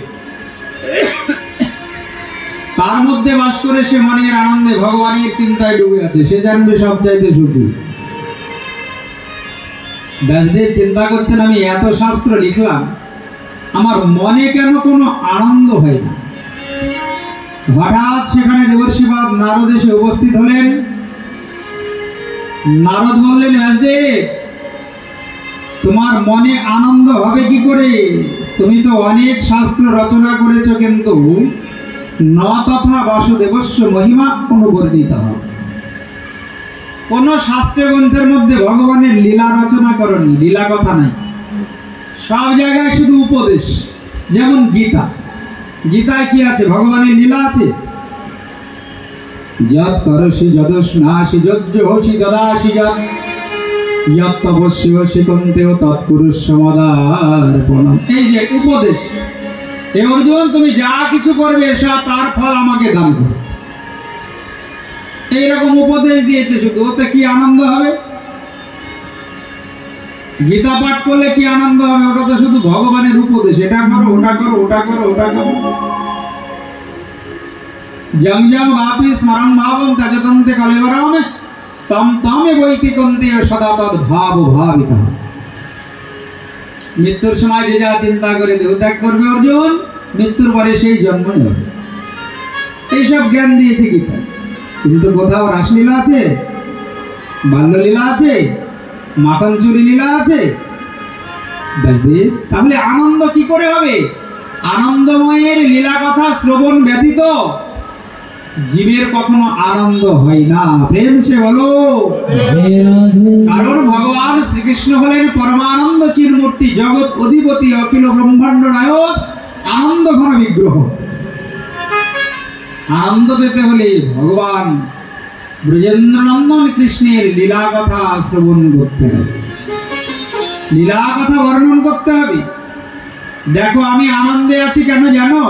তার মধ্যে বাস করে সে মনের আনন্দে ভগবানের চিন্তায় ডুবে আছে, সে জানবে সব চাইতে সুখী। ব্যাসদেব চিন্তা করছেন, আমি এত শাস্ত্র লিখলাম, আমার মনে কেন কোনো আনন্দ হয় না? হঠাৎ সেখানে দেবর্ষিপাদ নারদ এসে উপস্থিত হলেন। নারদ বললেন, ব্যাসদেব, তোমার মনে আনন্দ হবে কি করে? তুমি তো অনেক শাস্ত্র রচনা করেছো, কিন্তু ন তথা বাসুদেবস্য মহিমা অনুবর্ণিত। কোন শাস্ত্র গ্রন্থের মধ্যে ভগবানের লীলা রচনা করনি, লীলা কথা নাই। সব জায়গায় শুধু উপদেশ। যেমন গীতা, গীতায় কি আছে? ভগবানের লীলা আছে। যৎ করসি যদস্নাসি যজ্জোষি দদাসি যৎ যৎ তপস্যসি কন্তেও তৎপুরুষ মদার্পণম। এই যে উপদেশ, হে অর্জুন, তুমি যা কিছু করবে সব তার ফল আমাকে দান করো। এইরকম উপদেশ দিয়েছে শুধু। ওতে কি আনন্দ হবে? গীতা পাঠ করলে কি আনন্দ হবে? ওটা তো শুধু ভগবানের উপদেশ, এটা করো, ওটা করো, ওটা করো, ওটা করো। জং জং ভাপি স্মরং ভাবম ত্যাজতন্তে কলেবরম তম তমে বৈতিকন্তে সদা তদ ভাব ভাবিত। মৃত্যুর সময় যে যা চিন্তা করে দেহ ত্যাগ করবে অর্জুন, মৃত্যুর পরে সেই জন্মই হবে। এইসব জ্ঞান দিয়েছে গীতা। কিন্তু কোথাও রাসলীলা আছে, বাল্যলীলা আছে, মাখন চুরি লীলা আছে? তাহলে আনন্দ কি করে হবে? আনন্দময়ের লীলা কথা শ্রবণ ব্যতীত জীবের কখনো আনন্দ হয় না। প্রেম সে বলো। কারণ ভগবান শ্রীকৃষ্ণ হলেন পরমানন্দ চিরমূর্তি, জগৎ অধিপতি, অখিল ব্রহ্মাণ্ড নায়ক, আনন্দ ঘন বিগ্রহ। আনন্দ পেতে হলে ভগবান ব্রজেন্দ্রনন্দন কৃষ্ণের লীলা কথা শ্রবণ করতে হবে, লীলা কথা বর্ণন করতে হবে। দেখো, আমি আনন্দে আছি কেন জানো?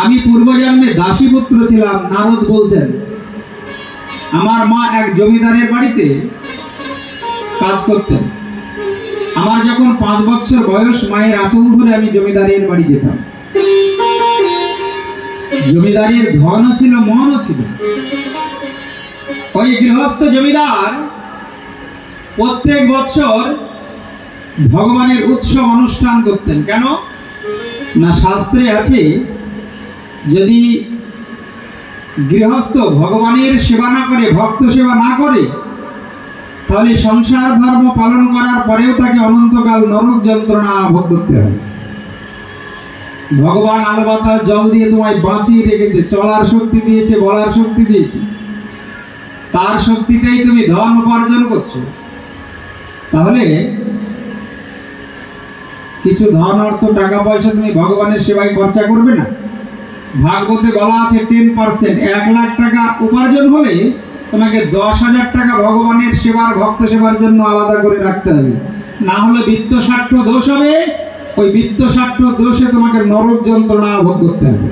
আমি পূর্বজন্মে দাসীপুত্র ছিলাম। নারদ বলছেন, আমার মা এক জমিদারের বাড়িতে কাজ করতেন। আমার যখন 5 বছর বয়স, মায়ের আঁচল ধরে আমি জমিদারের বাড়ি যেতাম। জমিদারের ধনও ছিল, মনও ছিল। ওই গৃহস্থ জমিদার প্রত্যেক বছর ভগবানের উৎসব অনুষ্ঠান করতেন। কেন না, শাস্ত্রে আছে, যদি গৃহস্থ ভগবানের সেবা না করে, ভক্ত সেবা না করে, তাহলে সংসার ধর্ম পালন করার পরেও তাকে অনন্তকাল নরক যন্ত্রণা ভোগ করতে হবে। ভগবান আলো বাতাস জল দিয়ে তোমায় বাঁচিয়ে রেখেছে, চলার শক্তি দিয়েছে, বলার শক্তি দিয়েছে। তার শক্তিতেই তুমি ধন উপার্জন করছো, তাহলে কিছু ধন অর্থ টাকা পয়সা তুমি ভগবানের সেবায় খরচা করবে না? ভাগবতে বলা আছে 10%, 1 লাখ টাকা উপার্জন হলে তোমাকে 10,000 টাকা ভগবানের সেবার ভক্ত সেবার জন্য আলাদা করে রাখতে হবে, না হলে বিত্তস্বার্থ দোষ হবে। ওই বিত্তস্বার্থ দোষে তোমাকে নরক যন্ত্রণা ভোগ করতে হবে।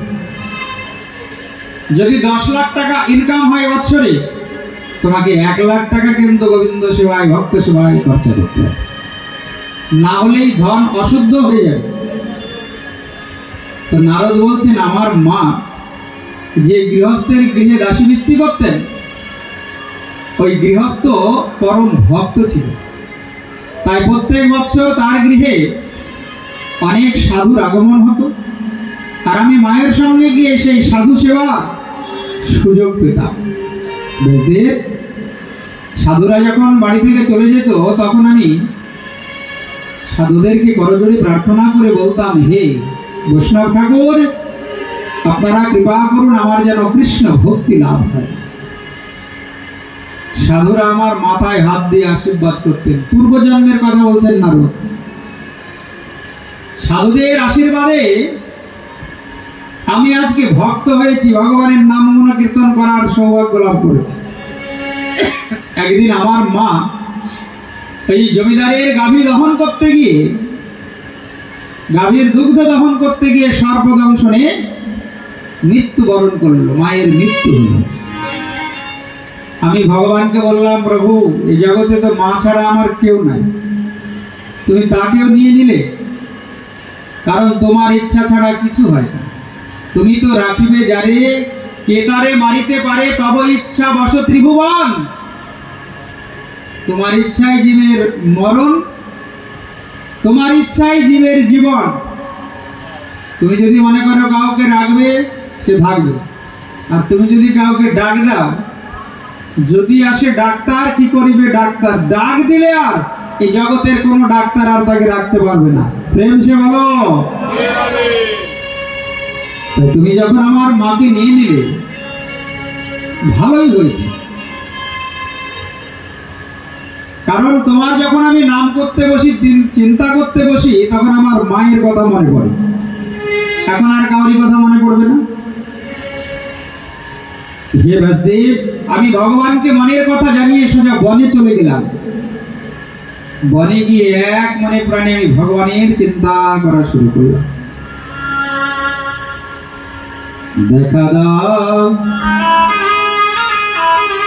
যদি 10 লাখ টাকা ইনকাম হয় বছরে, তোমাকে 1 লাখ টাকা কিন্তু গোবিন্দ সেবায় ভক্ত সেবায় খরচা করতে হবে, না হলেই ধন অশুদ্ধ হয়ে যাবে। তো নারদ বলছেন, আমার মা যে গৃহস্থের গৃহে দাসীবৃত্তি করতেন, ওই গৃহস্থ পরম ভক্ত ছিল, তাই প্রত্যেক বছর তার গৃহে অনেক সাধুর আগমন হতো, আর আমি মায়ের সঙ্গে গিয়ে সেই সাধু সেবা সুযোগ পেতাম। বলতে সাধুরা যখন বাড়ি থেকে চলে যেত, তখন আমি সাধুদেরকে করজোড়ে প্রার্থনা করে বলতাম, হে বৈষ্ণব ঠাকুর, আপনারা কৃপা করুন, আমার যেন কৃষ্ণ ভক্তি লাভ হয়। সাধুরা আমার মাথায় হাত দিয়ে আশীর্বাদ করতেন। পূর্বজন্মের কথা বলছেন নারদ। সাধুদের আশীর্বাদে আমি আজকে ভক্ত হয়েছি, ভগবানের নাম গুণ কীর্তন করার সৌভাগ্য লাভ করেছি। একদিন আমার মা এই জমিদারের গাভী দহন করতে গিয়ে, গাভীর দুগ্ধ দহন করতে গিয়ে সর্পদংশনে মৃত্যুবরণ করলো, মায়ের মৃত্যু হলো। আমি ভগবানকে বললাম, প্রভু, এই জগতে তো মা ছাড়া আমার কেউ নাই, তুমি তাকেও নিয়ে নিলে, কারণ তোমার ইচ্ছা ছাড়া কিছু হয় না। তুমি তো রাখিবে যারে, কেতারে মারিতে পারে, তব ইচ্ছা বশ ত্রিভুবন। তোমার ইচ্ছায় জীবের মরণ, তোমার ইচ্ছায় জীবের জীবন। তুমি যদি মনে করো কাউকে রাখবে, সে থাকবে, আর তুমি যদি কাউকে ডাক দাও, যদি আসে ডাক্তার, কি করিবে ডাক্তার? ডাক দিলে আর এই জগতের কোনো ডাক্তার আর তাকে রাখতে পারবে না। প্রেম সে বলো। তুমি যখন আমার মাকে নিয়ে নিলে, ভালোই হয়েছে, কারণ তোমার যখন আমি নাম করতে বসি, চিন্তা করতে বসি, তখন আমার মায়ের কথা মনে পড়ে, এখন আর কাউরি কথা মনে পড়বে না। হে বাসুদেব, আমি ভগবানকে মনের কথা জানিয়ে সোজা বনে চলে গেলাম। বনে গিয়ে এক মনে প্রাণে আমি ভগবানের চিন্তা করা শুরু করলাম। দেখা দাও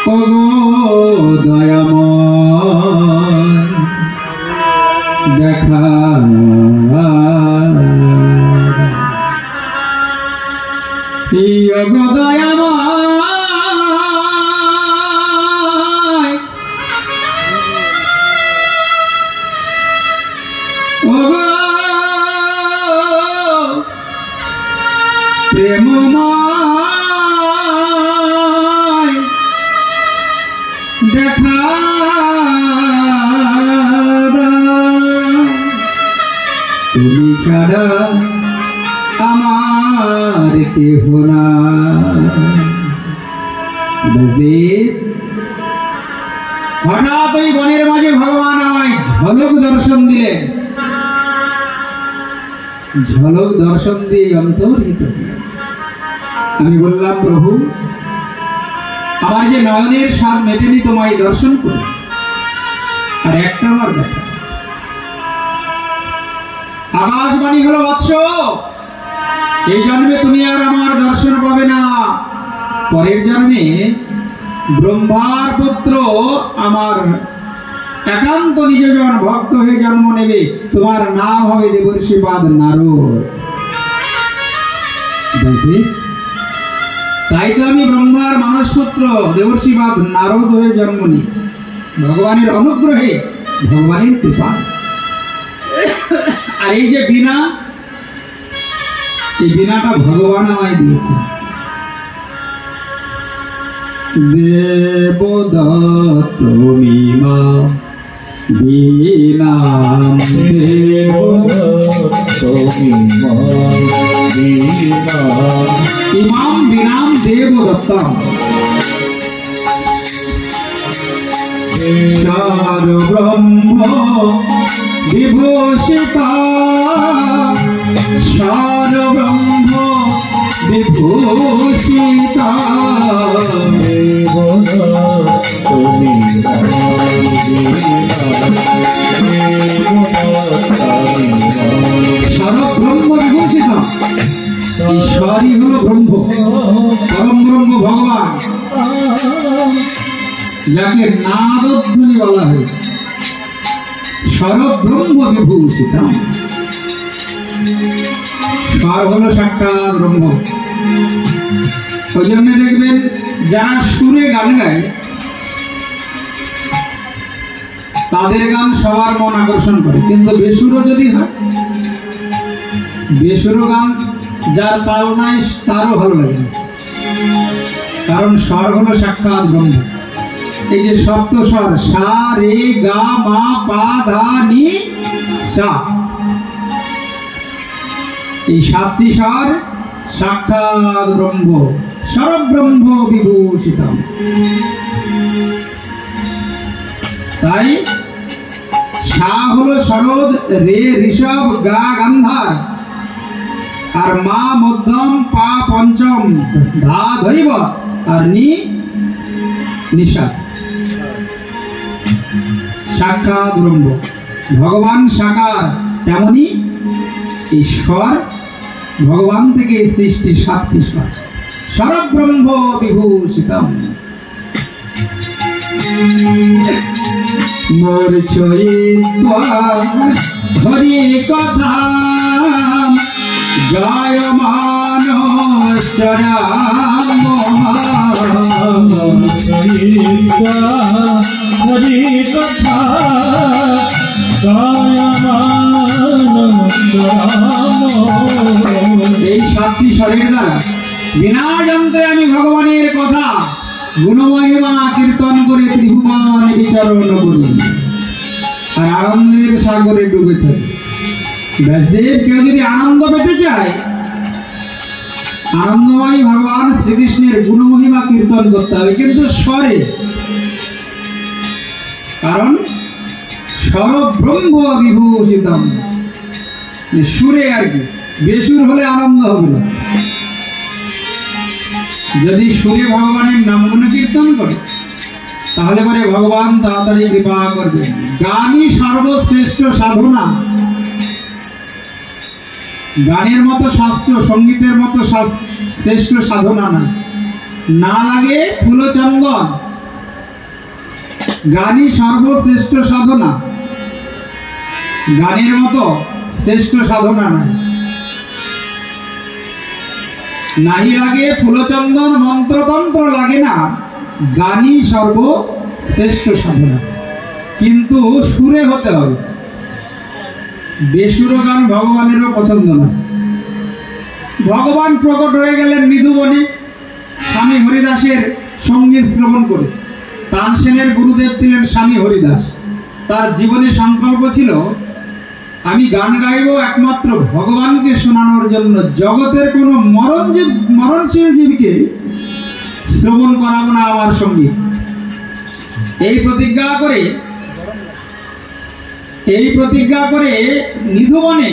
ও দয়াময়, দেখা দয়াময়, প্রেমময়, দেখা তুমি ছাড়া আমার কেহ না। হঠাৎ ওই বনের মাঝে ভগবান আমায় ঝলক দর্শন দিলেন। ঝলক দর্শন দিয়ে অন্তর্হিত আমি বললাম, প্রভু, আমার যে নয়নের স্বাদ মেটেনি, তোমায় দর্শন করি, আর একটা আমার দেখা। আকাশবাণী হলো, বৎস, এই জন্মে তুমি আর আমার দর্শন পাবে না, পরের জন্মে ব্রহ্মার পুত্র আমার একান্ত নিজজন ভক্ত হয়ে জন্ম নেবে, তোমার নাম হবে দেবর্ষিপাদ নারদ। তাই তো আমি ব্রহ্মার মানসপুত্র দেবর্ষিপাদ নারদ হয়ে জন্ম নিয়েছি, ভগবানের অনুগ্রহে, ভগবানের কৃপা। আর এই যে বীণা, এই বীণাটা ভগবান আমায় দিয়েছে। দেবদত্ত মীমা বীণা, দেবদত্ত মীমা বীণা, ইমাম বীণাম দেবদত্তম। সার ব্রহ্ম বিভূষিতা সার ব্রহ্ম বিভূষিতা তুমি সার ব্রহ্ম বিভূষিত ঈশ্বরই হলো ব্রহ্ম, পরম ব্রহ্ম ভগবান, যাকে নাদধ্বনি বলা হয়। সরব্রহ্ম বিভূষিত, স্বর হলো সাক্ষাৎ ব্রহ্ম। ওই জন্য দেখবেন যারা সুরে গান গায় তাদের গান সবার মন আকর্ষণ করে, কিন্তু বেসুরও যদি হয়, বেসুরো গান যার তাল নাই তারও ভালো লাগে না, কারণ স্বর হলো সাক্ষাৎ ব্রহ্ম। এই যে সপ্ত স্বর সা রে গা মা পা ধা নি সা, এই সাতটি স্বর সাক্ষাৎ ব্রহ্ম, সরব্রহ্ম বিভূষিত। তাই সা হলো শরদ, রে ঋষভ, গা গান্ধার, আর মা মধ্যম, পা পঞ্চম, ধা ধৈব, আর নি নিশা। সাক্ষাৎ ব্রহ্ম, ভগবান সাকার, তেমনি ঈশ্বর ভগবান থেকে সৃষ্টি সাতটি স্বর, সরব্রহ্ম বিভূষিতম। মোর চরিত্রা হরি কথা গায়মান চরাম হরি কথা এই সাতটি স্বরের দ্বারা বিনা যন্ত্রে আমি ভগবানের কথা গুণমহিমা কীর্তন করে ত্রিভুবনে বিচরণ করি আর আনন্দের সাগরে ডুবে থাকি। ব্যাসদেব কেউ যদি আনন্দ পেতে চায়, আনন্দময় ভগবান শ্রীকৃষ্ণের গুণমহিমা কীর্তন করতে হবে, কিন্তু স্বরে, কারণ সরব্রহ্ম বিভূষিতম, সুরে আর কি। বেসুর হলে আনন্দ হবে না। যদি সুরে ভগবানের নাম গুণ কীর্তন করে তাহলে পরে ভগবান তাড়াতাড়ি কৃপা করবে। গানই সর্বশ্রেষ্ঠ সাধনা। গানের মতো শাস্ত্র, সঙ্গীতের মতো শ্রেষ্ঠ সাধনা না, না লাগে ফুলচন্দন। গানই সর্বশ্রেষ্ঠ সাধনা, গানের মতো শ্রেষ্ঠ সাধনা নাই। নাহি লাগে ফুলচন্দন, মন্ত্রতন্ত্র লাগে না, গানই সর্বশ্রেষ্ঠ সাধনা, কিন্তু সুরে হতে হবে। বেসুর গান ভগবানেরও পছন্দ না। ভগবান প্রকট হয়ে গেলেন নিধুবনে স্বামী হরিদাসের সঙ্গীত শ্রবণ করে। তানসেনের গুরুদেব ছিলেন স্বামী হরিদাস। তার জীবনে সংকল্প ছিল, আমি গান গাইব একমাত্র ভগবানকে শোনানোর জন্য, জগতের কোনো মরণশীল জীবকে শ্রবণ করাবো না আমার সঙ্গীত। এই প্রতিজ্ঞা করে নিধুবনে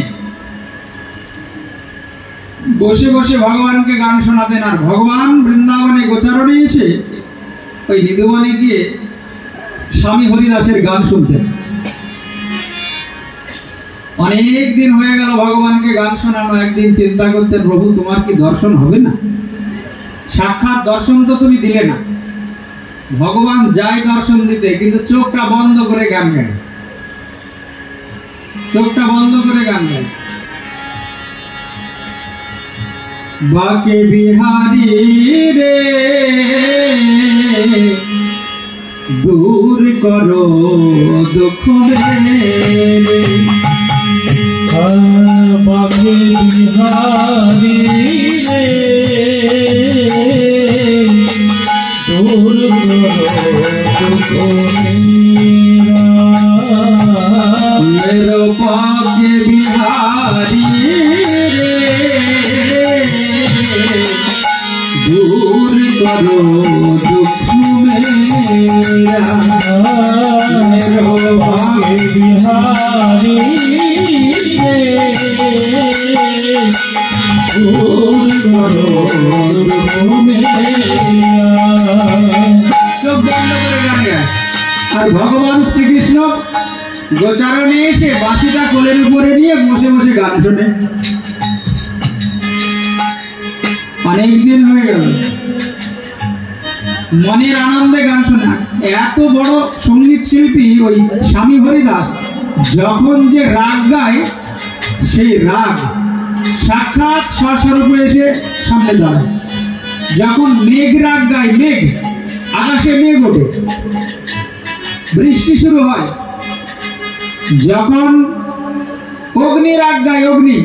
বসে বসে ভগবানকে গান শোনাতেন। আর ভগবান বৃন্দাবনে গোচারণে এসে ওই নিধুবনে গিয়ে স্বামী হরিদাসের গান শুনতেন। অনেক দিন হয়ে গেল ভগবানকে গান শোনানো। একদিন চিন্তা করছেন, প্রভু তোমার কি দর্শন হবে না? সাক্ষাৎ দর্শন তো তুমি দিলে না। ভগবান যায় দর্শন দিতে, কিন্তু চোখটা বন্ধ করে গান গায়, চোখটা বন্ধ করে গান গায়। বাকে বিহারি রে দূর করো দুঃখ রে, বাকে বিহারি রে দূর করো मेरो बाके बिहारी रे दूर करो दुख मेरा। বাঁকে বিহারি রে দূর করো চোখ বন্ধ করে গান গায়। আর ভগবান শ্রীকৃষ্ণ গোচারণে এসে বাঁশিটা কোলের উপরে নিয়ে বসে বসে গান শোনে। অনেকদিন হয়ে গেল মনের আনন্দে গান শোনা। এত বড় সঙ্গীত শিল্পী ওই স্বামী হরিদাস যখন যে রাগ গায় সেই রাগ সাক্ষাৎ স্বস্বরূপে এসে সামনে দাঁড়ায়। যখন মেঘ রাগ গায়, মেঘ আকাশে মেঘ ওঠে, বৃষ্টি শুরু হয়। যখন অগ্নি রাগ গায়, অগ্নি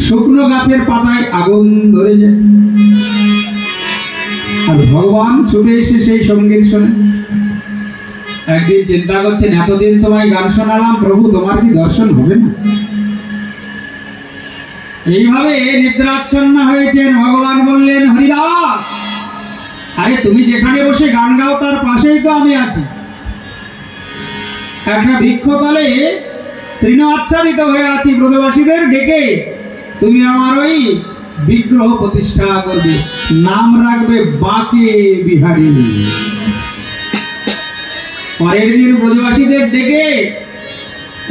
শুকনো গাছের পাতায় আগুন ধরে যায়। আর ভগবান ছুটে এসে সেই সঙ্গীত শোনে। একদিন চিন্তা করছেন, এতদিন তোমায় গান শোনালাম প্রভু, তোমার কি দর্শন হবে না? এইভাবে নিদ্রাচ্ছন্ন হয়েছেন। ভগবান বললেন, হরিদাস, আরে তুমি যেখানে বসে গান গাও তার পাশেই তো আমি আছি। একটা বৃক্ষতলে তৃণ আচ্ছাদিত হয়ে আছি, ব্রজবাসীদের ডেকে তুমি আমার ওই বিগ্রহ প্রতিষ্ঠা করবে, নাম রাখবে বাঁকে বিহারী। পরের দিন ব্রজবাসীদের ডেকে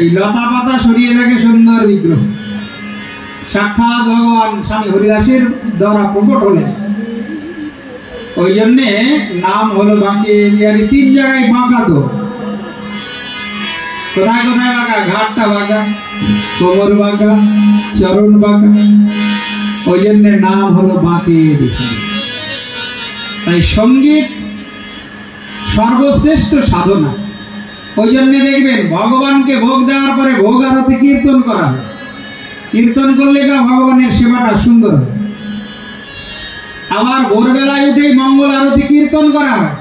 এই লতা পাতা সরিয়ে রাখে সুন্দর বিগ্রহ। সাক্ষাৎ ভগবান স্বামী হরিদাসের দ্বারা প্রকট হলেন। ওই জন্যে নাম হলো বাঁকে বিহারী। 3 জায়গায় বাঁকা, তো কোথায় কোথায় বাঁকা? ঘাটটা বাঁকা, কোমর বাঁকা, চরণ বাঁকা। ওই জন্য নাম হলো বাঁকে বিহারী। তাই সঙ্গীত সর্বশ্রেষ্ঠ সাধনা। ওই জন্য দেখবেন ভগবানকে ভোগ দেওয়ার পরে ভোগ আরতি কীর্তন করা হয়। কীর্তন করলে ভগবানের সেবাটা সুন্দর হয়। আবার ভোরবেলায় উঠেই মঙ্গল আরতি কীর্তন করা হয়,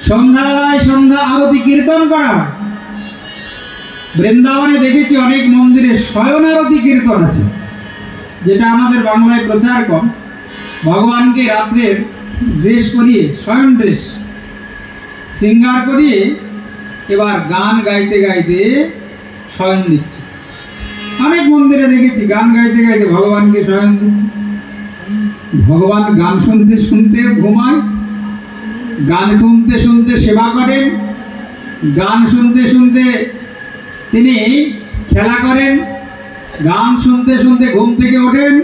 সন্ধ্যাবেলায় সন্ধ্যা আরতি কীর্তন করা হয়। বৃন্দাবনে দেখেছি অনেক মন্দিরে শয়ন আরতি কীর্তন আছে, যেটা আমাদের বাংলায় প্রচার কম। ভগবানকে রাত্রের ড্রেস করিয়ে, শয়ন ড্রেস শৃঙ্গার করিয়ে এবার গান গাইতে গাইতে শয়ন দিচ্ছে। অনেক মন্দিরে দেখেছি গান গাইতে গাইতে ভগবানকে শয়ন দিচ্ছে। ভগবান গান শুনতে শুনতে ঘুমায়, গান শুনতে শুনতে সেবা করেন, গান শুনতে শুনতে তিনি খেলা করেন, গান শুনতে শুনতে ঘুম থেকে ওঠেন।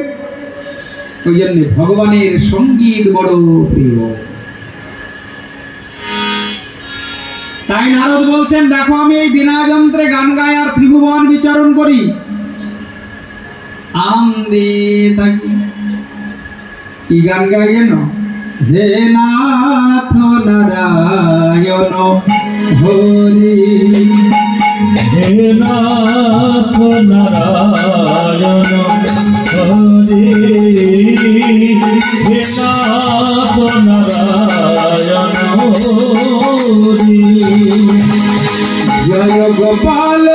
ওই জন্য ভগবানের সঙ্গীত বড় প্রিয়। তাই নারদ বলছেন, দেখো আমি এই বিনা যন্ত্রে গান গাই আর ত্রিভুবন বিচরণ করি, আনন্দে থাকি। কি গান গাই যেন? হে নাথ নারায়ণ হরি, হে নাথ নারায়ণ হরি, হে নাথ নারায়ণ হরি। জয় গোপাল